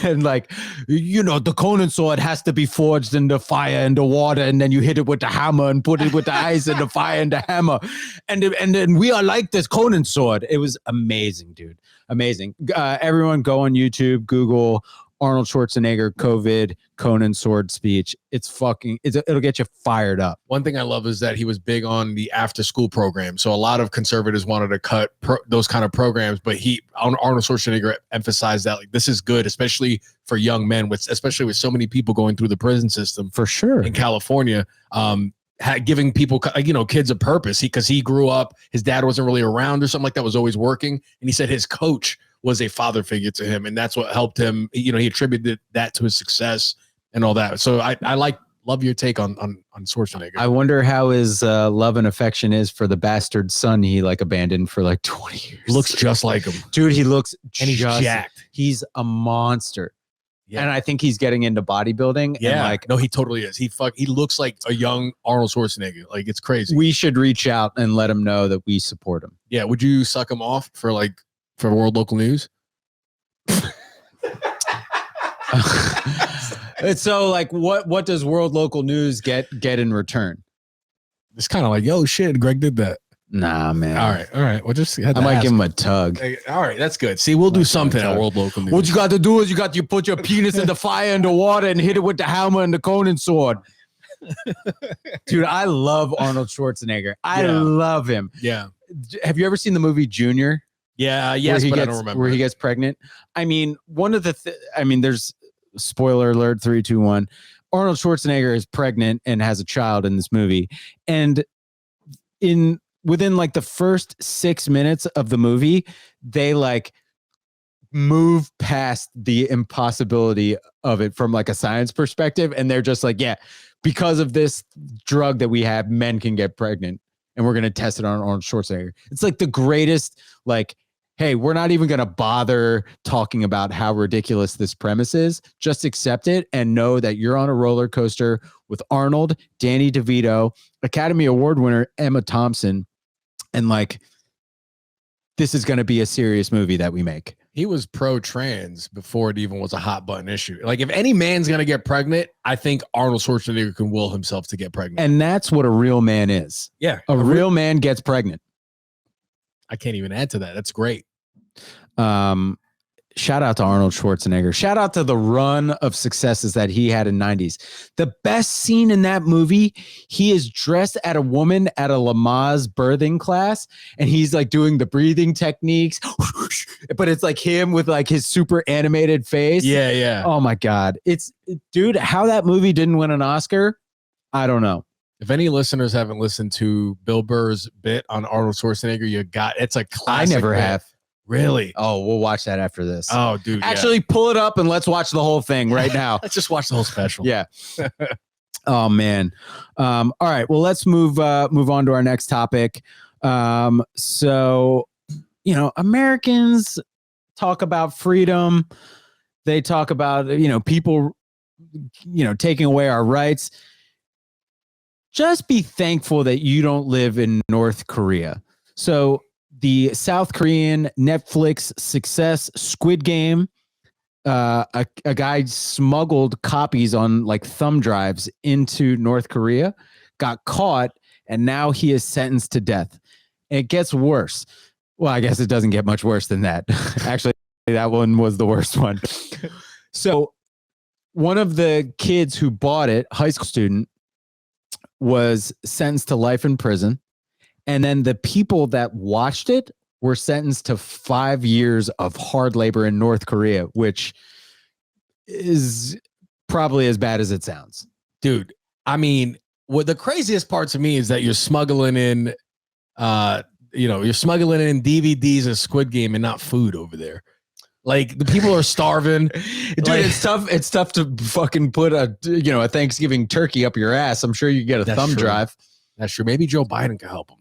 B: And like, the Conan sword has to be forged in the fire and the water. And then you hit it with the hammer and put it with the ice and the fire and the hammer. And then we are like this Conan sword. It was amazing, dude. Amazing. Everyone go on YouTube, Google Arnold Schwarzenegger, COVID, Conan sword speech. It'll get you fired up.
C: One thing I love is that he was big on the after school program. So a lot of conservatives wanted to cut those kind of programs, but Arnold Schwarzenegger emphasized that like this is good, especially for young men, especially with so many people going through the prison system.
B: For sure.
C: In California, giving people, kids a purpose. Because he grew up, his dad wasn't really around or something like that, was always working. And he said his coach was a father figure to him, and that's what helped him. He attributed that to his success and all that. So I love your take on Schwarzenegger.
B: I wonder how his love and affection is for the bastard son he like abandoned for like 20 years.
C: Looks just like him,
B: dude. He looks
C: and he's jacked.
B: He's a monster. Yeah. And I think he's getting into bodybuilding.
C: Yeah,
B: and
C: no, he totally is. He looks like a young Arnold Schwarzenegger. Like it's crazy.
B: We should reach out and let him know that we support him.
C: Yeah. Would you suck him off for World Local News?
B: So like what does World Local News get in return?
C: It's kind of like, yo, shit, Greg did that.
B: Nah, man.
C: All right. Well, just I
B: might give him a tug.
C: All right, that's good. See, we'll do something at World Local News.
B: What you got to do is you got to put your penis in the fire and the water and hit it with the hammer and the Conan sword. Dude, I love Arnold Schwarzenegger. I love him.
C: Yeah.
B: Have you ever seen the movie Junior?
C: Yeah, yes, but I don't remember.
B: Where he gets pregnant. I mean, one of the there's spoiler alert, 3, 2, 1. Arnold Schwarzenegger is pregnant and has a child in this movie. And within like the first 6 minutes of the movie, they like move past the impossibility of it from like a science perspective. And they're just like, yeah, because of this drug that we have, men can get pregnant. And we're going to test it on Arnold Schwarzenegger. It's like the greatest, like, hey, we're not even going to bother talking about how ridiculous this premise is. Just accept it and know that you're on a roller coaster with Arnold, Danny DeVito, Academy Award winner Emma Thompson. And like, this is going to be a serious movie that we make.
C: He was pro-trans before it even was a hot button issue. Like if any man's going to get pregnant, I think Arnold Schwarzenegger can will himself to get pregnant.
B: And that's what a real man is.
C: Yeah.
B: A real man gets pregnant.
C: I can't even add to that. That's great.
B: shout out to Arnold Schwarzenegger. Shout out to the run of successes that he had in 90s. The best scene in that movie, he is dressed at a woman at a Lamaze birthing class, and he's like doing the breathing techniques, but it's like him with like his super animated face.
C: Yeah, yeah.
B: Oh my God. Dude, how that movie didn't win an Oscar, I don't know.
C: If any listeners haven't listened to Bill Burr's bit on Arnold Schwarzenegger, it's a classic.
B: I never
C: bit.
B: have.
C: Really?
B: Oh, we'll watch that after this.
C: Oh, dude.
B: Actually, pull it up and let's watch the whole thing right now.
C: Let's just watch the whole special.
B: Yeah. Oh man. All right. Well, let's move on to our next topic. So, Americans talk about freedom. They talk about, people, taking away our rights. Just be thankful that you don't live in North Korea. So the South Korean Netflix success Squid Game, a guy smuggled copies on like thumb drives into North Korea, got caught, and now he is sentenced to death. It gets worse. Well, I guess it doesn't get much worse than that. Actually, that one was the worst one. So one of the kids who bought it, high school student, was sentenced to life in prison. And then the people that watched it were sentenced to 5 years of hard labor in North Korea, which is probably as bad as it sounds.
C: Dude, I mean, what the craziest part to me is that you're smuggling in, you're smuggling in DVDs of Squid Game and not food over there. Like the people are starving.
B: Dude, it's tough. It's tough to fucking put a Thanksgiving turkey up your ass. I'm sure you get a thumb drive.
C: That's true. Maybe Joe Biden could help him.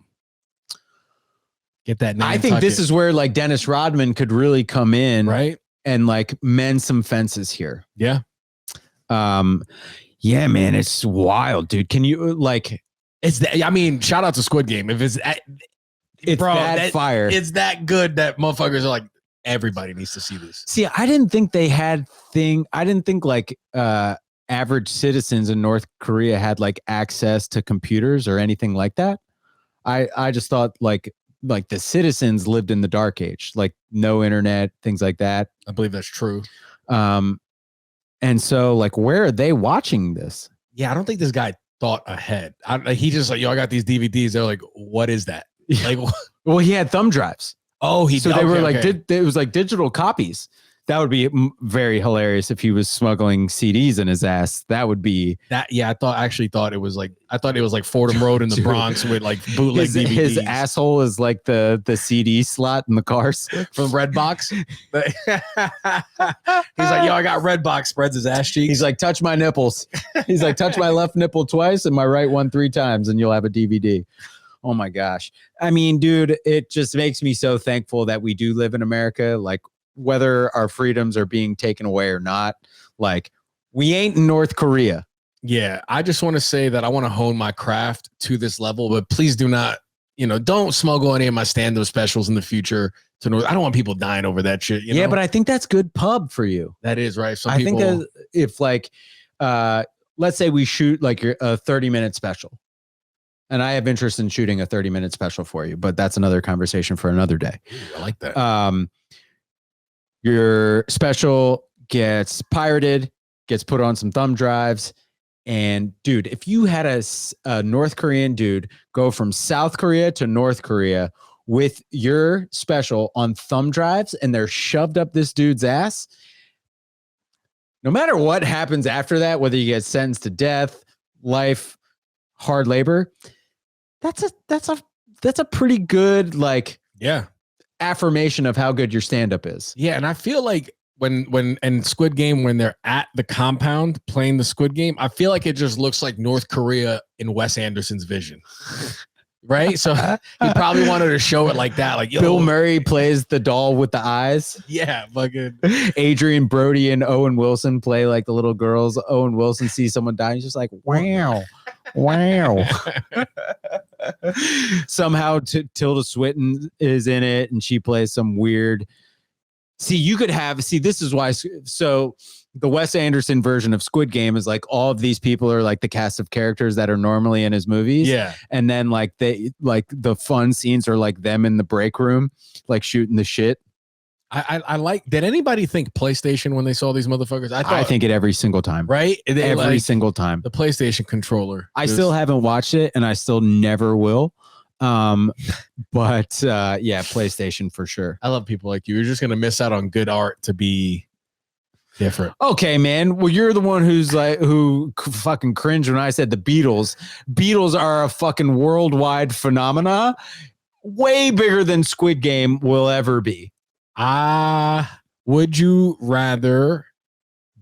C: Get that.
B: I think this is where like Dennis Rodman could really come in,
C: right?
B: And like mend some fences here.
C: Yeah.
B: Yeah, man, it's wild, dude. Can you
C: shout out to Squid Game. If it's
B: fire.
C: It's that good that motherfuckers are like, everybody needs to see this.
B: See, I didn't think like average citizens in North Korea had like access to computers or anything like that. I just thought like the citizens lived in the dark age, like no internet, things like that.
C: I believe that's true.
B: And so like, where are they watching this?
C: Yeah, I don't think this guy thought ahead. He just like, I got these DVDs. They're like, what is that? Like,
B: well, he had thumb drives.
C: Oh,
B: they were like, it was like digital copies. That would be very hilarious if he was smuggling CDs in his ass. That would be
C: that. Yeah, I thought it was like Fordham Road in the Bronx with like bootleg DVDs.
B: His asshole is like the CD slot in the cars
C: from Redbox. He's like, yo, I got Redbox. Spreads his ass cheeks.
B: He's like, touch my nipples. He's like, touch my left nipple twice and my right one 3 times, and you'll have a DVD. Oh my gosh. I mean, dude, it just makes me so thankful that we do live in America. Like, whether our freedoms are being taken away or not, like, we ain't in North Korea.
C: Yeah. I just want to say that I want to hone my craft to this level, but please do not, don't smuggle any of my stand-up specials in the future to North. I don't want people dying over that shit.
B: Yeah, but I think that's good pub for you.
C: That is right.
B: I think that if like, let's say we shoot like a 30-minute special. And I have interest in shooting a 30-minute special for you, but that's another conversation for another day.
C: Ooh, I like that.
B: Your special gets pirated, gets put on some thumb drives. And dude, if you had a North Korean dude go from South Korea to North Korea with your special on thumb drives and they're shoved up this dude's ass, no matter what happens after that, whether you get sentenced to death, life, hard labor, that's a pretty good affirmation of how good your stand-up is.
C: Yeah, and I feel like when Squid Game, when they're at the compound playing the Squid Game, I feel like it just looks like North Korea in Wes Anderson's vision. Right? So he probably wanted to show it like that. Like, yo,
B: Bill Murray plays the doll with the eyes.
C: Yeah, fucking
B: Adrian Brody and Owen Wilson play like the little girls. Owen Wilson sees someone die, he's just like, wow. Wow. Somehow Tilda Swinton is in it and she plays some weird. This is why. So the Wes Anderson version of Squid Game is like all of these people are like the cast of characters that are normally in his movies.
C: Yeah.
B: And then the fun scenes are like them in the break room, like shooting the shit.
C: I like. Did anybody think PlayStation when they saw these motherfuckers?
B: I think it every single time.
C: right.
B: Every single time.
C: The PlayStation controller.
B: I still haven't watched it, and I still never will. But yeah, PlayStation for sure.
C: I love people like you. You're just gonna miss out on good art to be different.
B: Okay, man. Well, you're the one who fucking cringed when I said the Beatles. Beatles are a fucking worldwide phenomena, way bigger than Squid Game will ever be.
C: Would you rather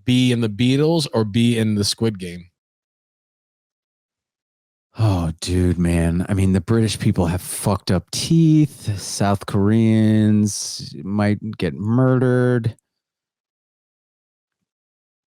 C: be in the Beatles or be in the Squid Game?
B: Oh, dude, man. I mean, the British people have fucked up teeth. South Koreans might get murdered.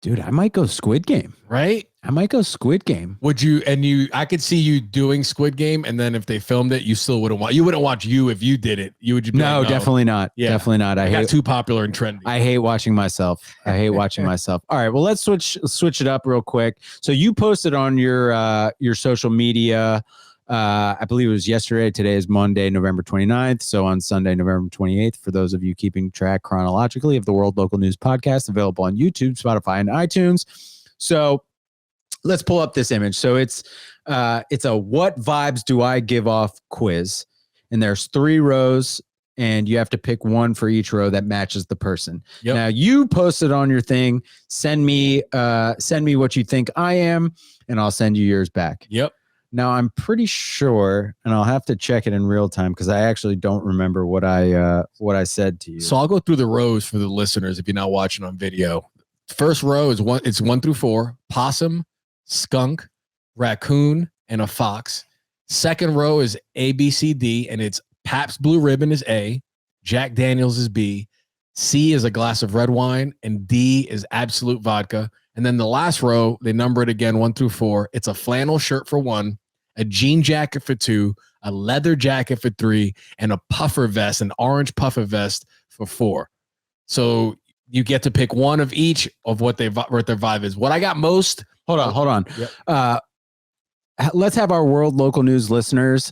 B: Dude, I might go Squid Game.
C: Right?
B: I might go Squid Game.
C: Would you? And I could see you doing Squid Game, and then if they filmed it, you still wouldn't watch. You wouldn't watch you if you did it. You would. Be
B: No,
C: like,
B: definitely not.
C: Yeah.
B: Definitely not. I
C: got
B: hate
C: too popular and trendy.
B: I hate watching myself. I hate watching myself. All right, well, let's switch it up real quick. So you posted on your social media. I believe it was yesterday. Today is Monday, November 29th. So on Sunday, November 28th, for those of you keeping track chronologically of the World Local News Podcast, available on YouTube, Spotify, and iTunes. So let's pull up this image. So it's a what vibes do I give off quiz, and there's 3 rows, and you have to pick one for each row that matches the person.
C: Yep.
B: Now you posted on your thing. Send me what you think I am, and I'll send you yours back.
C: Yep.
B: Now I'm pretty sure, and I'll have to check it in real time because I actually don't remember what I said to you.
C: So I'll go through the rows for the listeners if you're not watching on video. First row is 1 through 4: possum, skunk, raccoon, and a fox. Second row is A, B, C, D, and it's Pabst Blue Ribbon is A, Jack Daniels is B, C is a glass of red wine, and D is absolute vodka. And then the last row, they number it again 1 through 4. It's a flannel shirt for 1, a jean jacket for 2, a leather jacket for 3, and a puffer vest, an orange puffer vest for 4. So you get to pick one of each of what their vibe is. What I got most.
B: Hold on.
C: Yep.
B: Let's have our World Local News listeners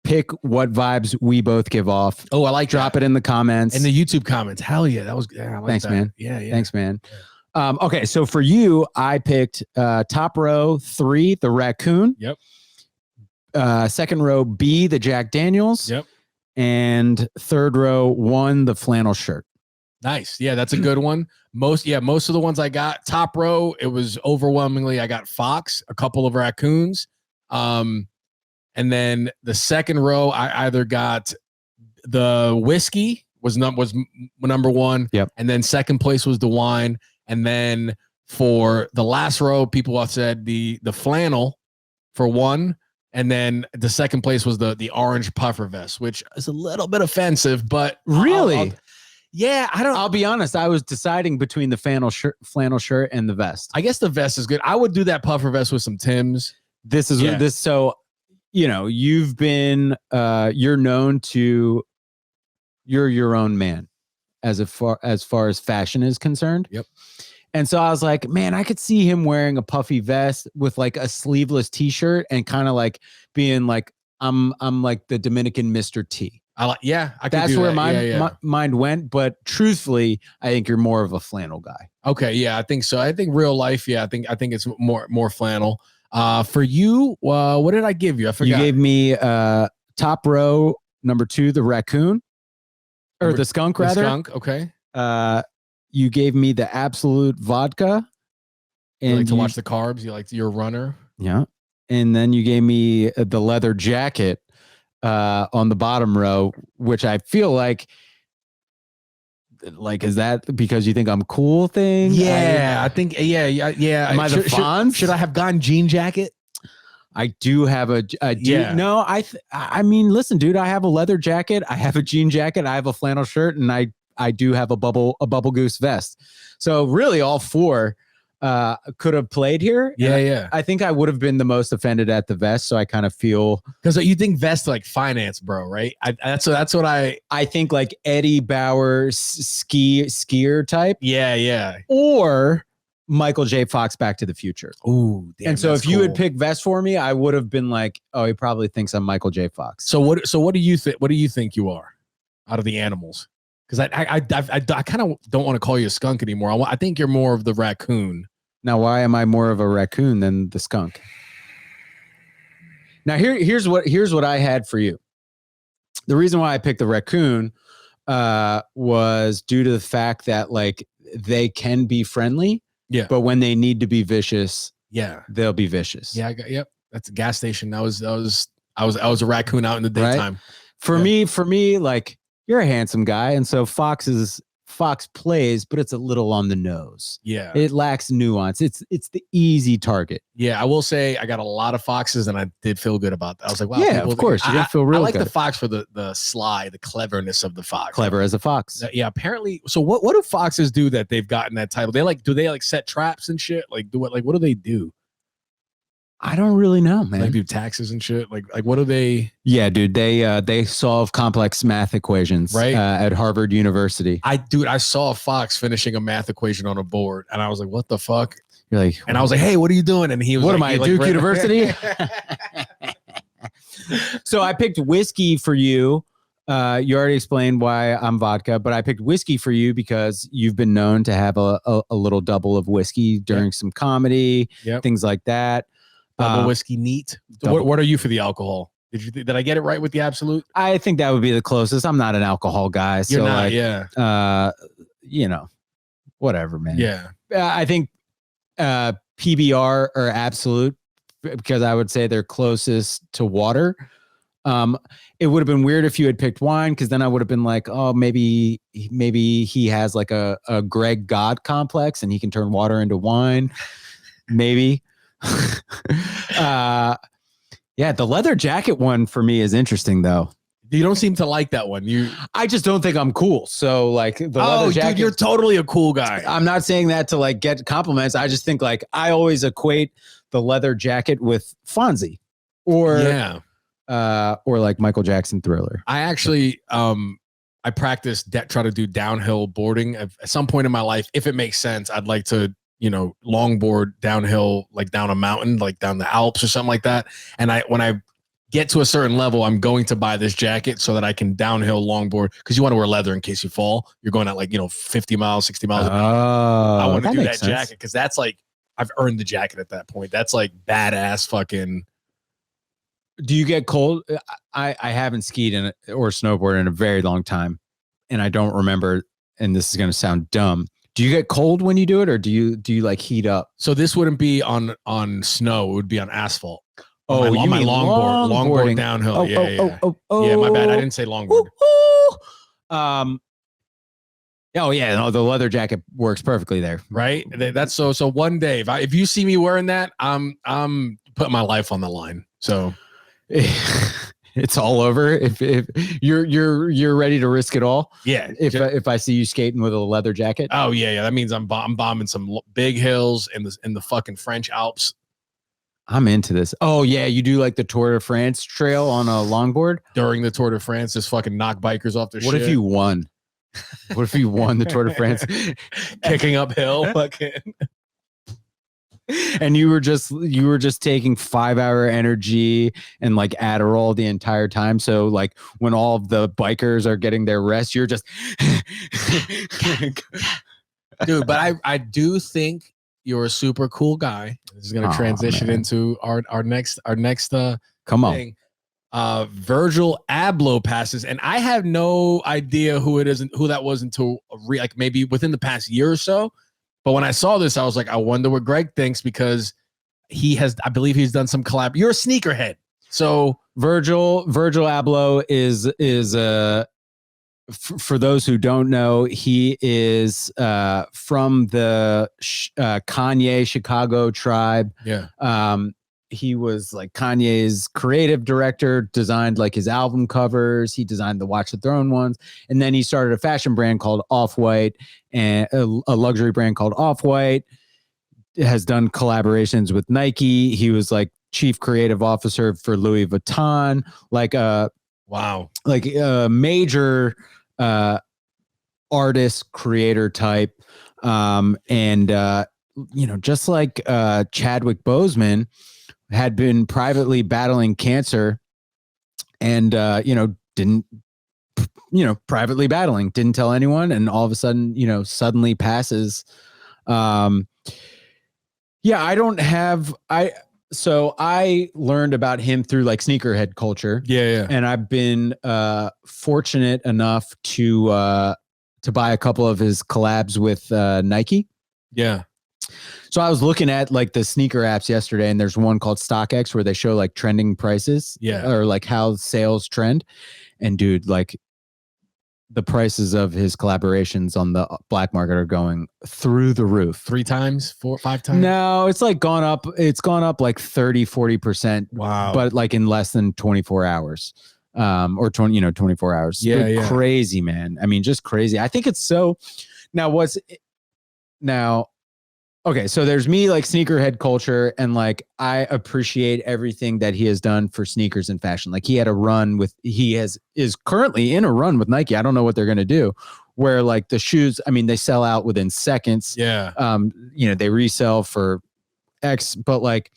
B: pick what vibes we both give off.
C: Oh, I like
B: Drop
C: that.
B: it in the comments.
C: In the YouTube comments. Hell yeah. That was, I like
B: Thanks,
C: that.
B: man.
C: Yeah.
B: Thanks, man. Yeah. Okay, so for you, I picked top row 3, the raccoon.
C: Yep.
B: Second row B, the Jack Daniels.
C: Yep.
B: And third row 1, the flannel shirt.
C: Nice. Yeah, that's a good one. Most of the ones I got, top row, it was overwhelmingly, I got fox, a couple of raccoons. And then the second row, I either got the whiskey was number 1.
B: Yep.
C: And then second place was the wine. And then for the last row, people have said the flannel for 1. And then the second place was the orange puffer vest, which is a little bit offensive, but
B: really?
C: Yeah,
B: I'll be honest. I was deciding between the flannel shirt and the vest.
C: I guess the vest is good. I would do that puffer vest with some Timbs.
B: This is this. So, you've been, you're known to, you're your own man as far as fashion is concerned.
C: Yep.
B: And so I was like, man, I could see him wearing a puffy vest with like a sleeveless t-shirt and kind of like being like, I'm like the Dominican Mr. T.
C: That's
B: where my mind went. But truthfully, I think you're more of a flannel guy.
C: Okay, yeah, I think so. I think real life, I think it's more flannel. For you, what did I give you? I forgot.
B: You gave me top row number 2, the raccoon, or the skunk rather.
C: The skunk, okay.
B: You gave me the absolute vodka.
C: And you like to watch the carbs. You're a runner.
B: Yeah, and then you gave me the leather jacket. On the bottom row, which I feel like is that because you think I'm cool thing?
C: Yeah, I think, yeah.
B: Am I the Fonz?
C: Should I have gone jean jacket?
B: I do have a
C: yeah.
B: No, I mean, listen, dude, I have a leather jacket. I have a jean jacket. I have a flannel shirt, and I do have a bubble goose vest. So really all 4 could have played here.
C: Yeah.
B: I think I would have been the most offended at the vest. So I kind of feel,
C: because you think vest like finance, bro, right? That's what I
B: think, like Eddie Bauer skier type.
C: Yeah.
B: Or Michael J. Fox, Back to the Future.
C: Ooh, damn,
B: and so if you had picked vest for me, I would have been like, oh, he probably thinks I'm Michael J. Fox.
C: So what do you think? What do you think you are out of the animals? Because I kind of don't want to call you a skunk anymore. I think you're more of the raccoon.
B: Now, why am I more of a raccoon than the skunk? Now, here's what I had for you. The reason why I picked the raccoon was due to the fact that like they can be friendly, but when they need to be vicious, they'll be vicious.
C: Yep. That's a gas station. I was a raccoon out in the daytime.
B: Right? For me, like you're a handsome guy, and so Fox plays, but it's a little on the nose.
C: Yeah,
B: it lacks nuance. It's the easy target.
C: Yeah, I will say I got a lot of foxes, and I did feel good about that. I was like, wow,
B: yeah, of course, you didn't feel real.
C: I like
B: good.
C: the fox for the sly, the cleverness of the fox.
B: Clever as a fox.
C: Yeah, apparently. So what do foxes do that they've gotten that title? Do they set traps and shit? What do they do?
B: I don't really know, man.
C: They do taxes and shit. Like what do they?
B: Yeah, dude. They solve complex math equations,
C: right?
B: At Harvard University.
C: I saw a fox finishing a math equation on a board, and I was like, "What the fuck?"
B: You're like,
C: and I was like, "Hey, what are you doing?" And he was,
B: "What
C: like,
B: am I, at Duke University?" So I picked whiskey for you. You already explained why I'm vodka, but I picked whiskey for you because you've been known to have a little double of whiskey during some comedy, things like that.
C: Double whiskey neat. What are you for the alcohol? Did I get it right with the absolute?
B: I think that would be the closest. I'm not an alcohol guy.
C: You're
B: so
C: not,
B: whatever, man.
C: Yeah.
B: I think PBR or absolute, because I would say they're closest to water. It would have been weird if you had picked wine, because then I would have been like, oh, maybe he has like a Greg God complex and he can turn water into wine. Maybe. The leather jacket one for me is interesting though.
C: You don't seem to like that one.
B: I just don't think I'm cool. So like the leather jacket,
C: dude, you're totally a cool guy.
B: I'm not saying that to like get compliments. I just think like I always equate the leather jacket with Fonzie or like Michael Jackson Thriller.
C: I actually I practice try to do downhill boarding at some point in my life. If it makes sense, I'd like to longboard downhill, like down a mountain, like down the Alps or something like that. And when I get to a certain level, I'm going to buy this jacket so that I can downhill longboard, because you want to wear leather in case you fall. You're going at like 50 miles, 60 miles. I want to do that jacket because that's like I've earned the jacket at that point. That's like badass fucking.
B: Do you get cold? I haven't skied or snowboarded in a very long time, and I don't remember. And this is going to sound dumb. Do you get cold when you do it, or do you like heat up?
C: So this wouldn't be on snow; it would be on asphalt.
B: Oh,
C: you mean longboard downhill? Yeah, my bad. I didn't say longboard.
B: The leather jacket works perfectly there.
C: Right. That's so. One day, if you see me wearing that, I'm putting my life on the line. So
B: it's all over. If you're ready to risk it all.
C: Yeah.
B: If I see you skating with a leather jacket.
C: Oh yeah. That means I'm bombing some big hills in the fucking French Alps.
B: I'm into this. Oh yeah, you do like the Tour de France trail on a longboard
C: during the Tour de France. Just fucking knock bikers off their shit.
B: What if you won? What if you won the Tour de France,
C: kicking uphill, fucking,
B: and you were just taking 5-hour energy and like Adderall the entire time. So like when all of the bikers are getting their rest, you're just,
C: dude. But I do think you're a super cool guy. This is going to transition into our next
B: come
C: thing. Virgil Abloh passes, and I have no idea who that was until like maybe within the past year or so. But when I saw this, I was like, I wonder what Greg thinks, because I believe he's done some collab. You're a sneakerhead, so Virgil
B: Abloh is for those who don't know, he is from the Kanye Chicago tribe.
C: Yeah.
B: He was like Kanye's creative director, designed like his album covers. He designed the Watch the Throne ones. And then he started a fashion brand called Off-White, and a luxury brand called Off-White. Has done collaborations with Nike. He was like chief creative officer for Louis Vuitton, like a major artist creator type. Just like Chadwick Boseman had been privately battling cancer and didn't privately battling, didn't tell anyone, and all of a sudden, suddenly passes. So I learned about him through like sneakerhead culture.
C: Yeah.
B: And I've been fortunate enough to buy a couple of his collabs with Nike.
C: Yeah.
B: So I was looking at like the sneaker apps yesterday, and there's one called StockX where they show like trending prices, or like how sales trend. And dude, like the prices of his collaborations on the black market are going through the roof.
C: 3 times, 4, 5 times?
B: No, it's like gone up. It's gone up like 30-40%.
C: Wow.
B: But like in less than 24 hours. Or 24 hours.
C: Yeah.
B: Crazy, man. I mean, just crazy. I think it's so okay, so there's me, like sneakerhead culture, and like I appreciate everything that he has done for sneakers and fashion. Like he is currently in a run with Nike. I don't know what they're gonna do, where like the shoes, I mean, they sell out within seconds.
C: Yeah.
B: They resell for X, but like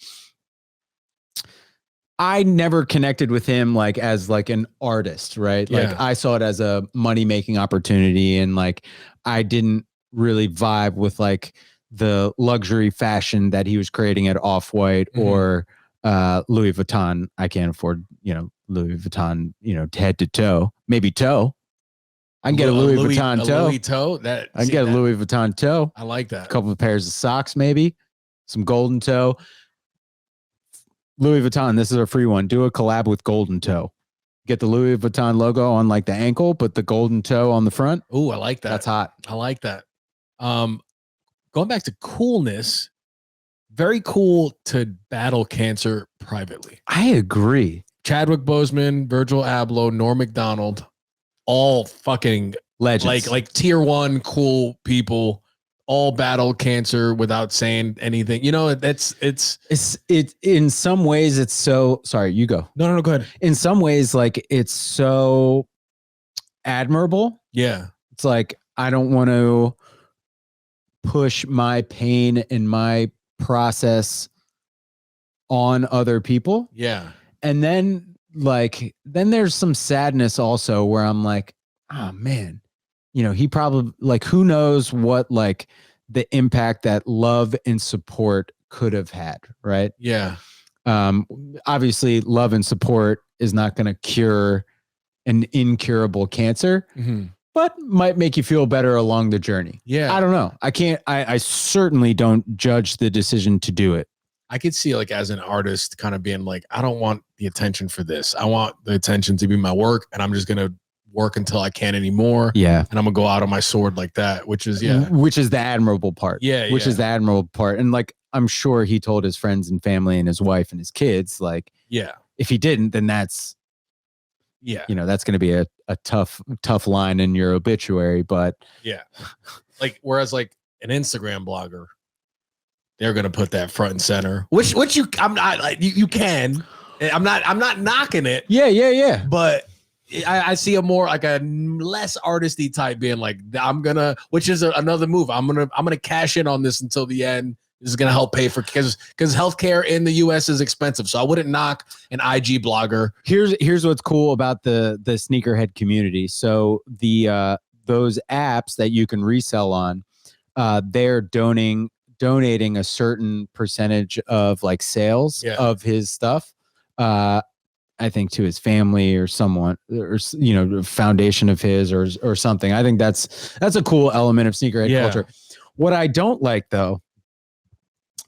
B: I never connected with him like as like an artist, right?
C: Yeah.
B: Like I saw it as a money-making opportunity, and like I didn't really vibe with like the luxury fashion that he was creating at Off-White or Louis Vuitton. I can't afford, Louis Vuitton, head to toe, maybe toe. I can get a Louis Vuitton toe.
C: Louis toe.
B: I can get a Louis Vuitton toe.
C: I like that.
B: A couple of pairs of socks, maybe some golden toe. Louis Vuitton, this is a free one. Do a collab with golden toe. Get the Louis Vuitton logo on like the ankle, but the golden toe on the front.
C: Oh, I like that.
B: That's hot.
C: I like that. Going back to coolness, very cool to battle cancer privately.
B: I agree.
C: Chadwick Boseman, Virgil Abloh, Norm Macdonald, all fucking
B: legends.
C: Like tier 1 cool people, all battle cancer without saying anything. It's
B: in some ways it's so sorry, you go.
C: No, go ahead.
B: In some ways, like it's so admirable.
C: Yeah.
B: It's like I don't want to push my pain and my process on other people.
C: Yeah.
B: And then there's some sadness also where I'm like, oh man, he probably like, who knows what like the impact that love and support could have had. Right.
C: Yeah.
B: Obviously love and support is not going to cure an incurable cancer. But might make you feel better along the journey.
C: Yeah.
B: I don't know. I certainly don't judge the decision to do it.
C: I could see like as an artist kind of being like, I don't want the attention for this. I want the attention to be my work, and I'm just going to work until I can't anymore.
B: Yeah.
C: And I'm going to go out on my sword like that, which is the
B: admirable part.
C: Yeah.
B: Which is the admirable part. And like, I'm sure he told his friends and family and his wife and his kids, like,
C: yeah,
B: if he didn't, then that's, that's going to be a tough line in your obituary, but
C: yeah. Like, whereas like an Instagram blogger, they're going to put that front and center, which I'm not like, you can, I'm not knocking it.
B: Yeah.
C: But I see a more like a less artisty type being like, which is another move. I'm going to cash in on this until the end. This is going to help pay for, because healthcare in the US is expensive. So I wouldn't knock an IG blogger.
B: Here's what's cool about the sneakerhead community. So those apps that you can resell on, they're donating a certain percentage of like sales of his stuff. I think to his family or someone, or foundation of his or something. I think that's a cool element of sneakerhead culture. What I don't like though,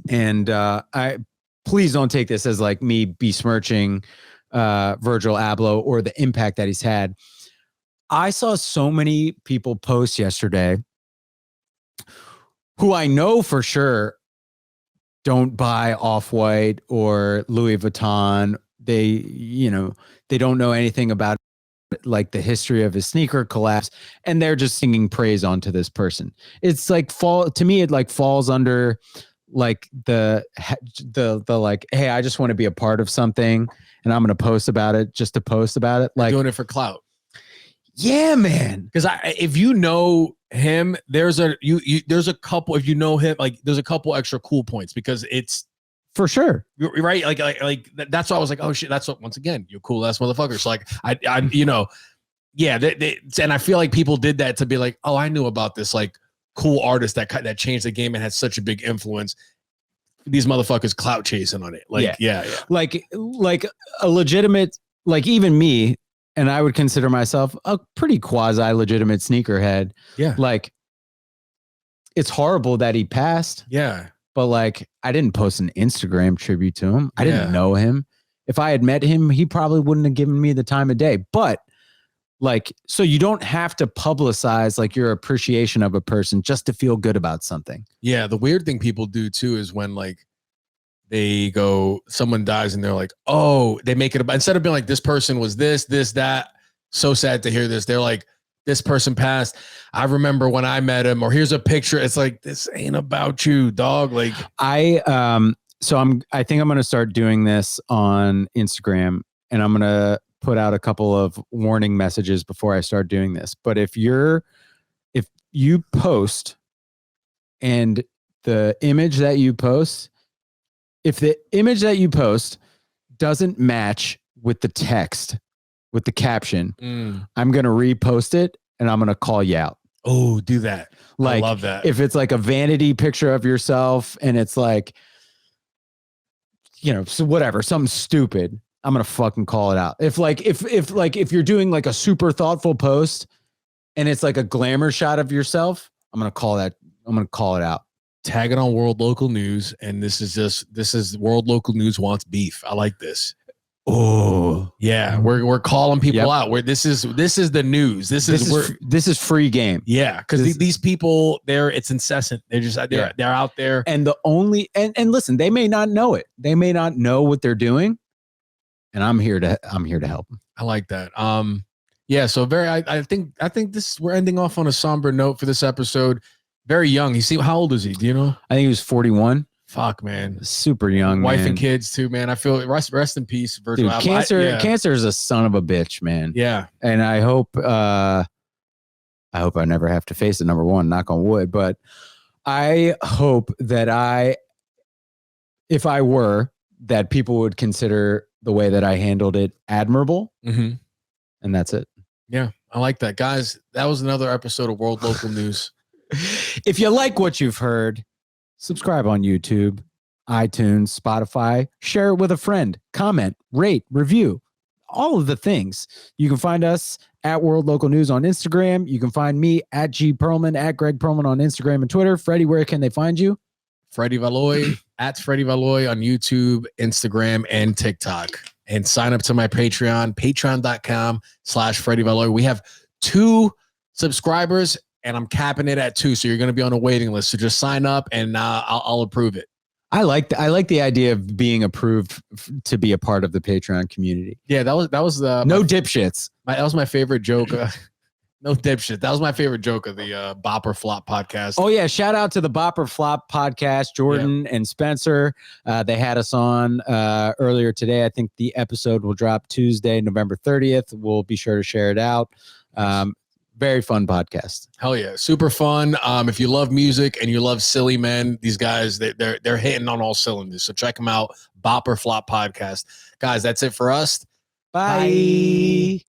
B: and I please don't take this as like me besmirching Virgil Abloh or the impact that he's had. I saw so many people post yesterday who I know for sure don't buy Off-White or Louis Vuitton. They don't know anything about like the history of his sneaker collapse, and they're just singing praise onto this person. It's like it like falls under like the like, hey, I just want to be a part of something and I'm going to post about it just to post about it. Like
C: doing it for clout.
B: Yeah, man.
C: Because if you know him, there's a couple, if you know him, like there's a couple extra cool points, because it's
B: for sure.
C: You're right. Like that's why I was like, oh shit, that's what, once again, you're cool ass motherfucker. So like I yeah, and I feel like people did that to be like, oh, I knew about this like cool artist that changed the game and had such a big influence. These motherfuckers clout chasing on it. Like, yeah.
B: Like a legitimate, like even me, and I would consider myself a pretty quasi legitimate sneakerhead.
C: Yeah.
B: Like, it's horrible that he passed.
C: Yeah.
B: But like, I didn't post an Instagram tribute to him. I didn't
C: Yeah.
B: know him. If I had met him, he probably wouldn't have given me the time of day. But like, so you don't have to publicize like your appreciation of a person just to feel good about something.
C: Yeah. The weird thing people do too is when like they go, someone dies and they're like, oh, they make it about, instead of being like, this person was this, that. So sad to hear this. They're like, this person passed. I remember when I met him, or here's a picture. It's like, this ain't about you, dog. Like
B: I think I'm going to start doing this on Instagram, and I'm going to put out a couple of warning messages before I start doing this. But if you post and the image that you post, if the image that you post doesn't match with the text, with the caption, I'm going to repost it and I'm going to call you out.
C: Oh, do that.
B: Like,
C: I love that.
B: If it's like a vanity picture of yourself and it's like, so whatever, something stupid, I'm going to fucking call it out. If you're doing like a super thoughtful post and it's like a glamour shot of yourself, I'm going to call it out.
C: Tag it on World Local News. And this is World Local News wants beef. I like this.
B: Oh
C: yeah. We're calling people out where this is the news. This is
B: free game.
C: Yeah. Cause these people it's incessant. They're just, they're out there.
B: And and listen, they may not know it. They may not know what they're doing. And I'm here to help them.
C: I like that. Yeah. So I think we're ending off on a somber note for this episode. Very young. How old is he? Do you know?
B: I think he was 41.
C: Fuck, man.
B: Super young.
C: Wife
B: man.
C: And kids too, man. I feel rest in peace. Virgil.
B: Dude, cancer is a son of a bitch, man.
C: Yeah.
B: And I hope I never have to face it, number one, knock on wood. But I hope that if I were, that people would consider the way that I handled it admirable.
C: Mm-hmm.
B: And that's it.
C: Yeah. I like that. Guys, that was another episode of World Local News.
B: If you like what you've heard, subscribe on YouTube, iTunes, Spotify, share it with a friend, comment, rate, review, all of the things. You can find us at World Local News on Instagram. You can find me at G Perlman, at Greg Perlman on Instagram and Twitter. Freddie, where can they find you?
C: Freddie Valoy at Freddie Valoy on YouTube, Instagram, and TikTok. And sign up to my Patreon, patreon.com/Freddie Valoy. We have 2 subscribers and I'm capping it at 2. So you're going to be on a waiting list. So just sign up and I'll approve it.
B: I like the idea of being approved to be a part of the Patreon community.
C: Yeah, that was
B: no dipshits.
C: That was my favorite joke. No dipshit. That was my favorite joke of the Bopper Flop podcast.
B: Oh yeah, shout out to the Bopper Flop podcast, Jordan and Spencer. They had us on earlier today. I think the episode will drop Tuesday, November 30th. We'll be sure to share it out. Very fun podcast.
C: Hell yeah, super fun. If you love music and you love silly men, these guys they're hitting on all cylinders. So check them out. Bopper Flop podcast, guys. That's it for us.
B: Bye.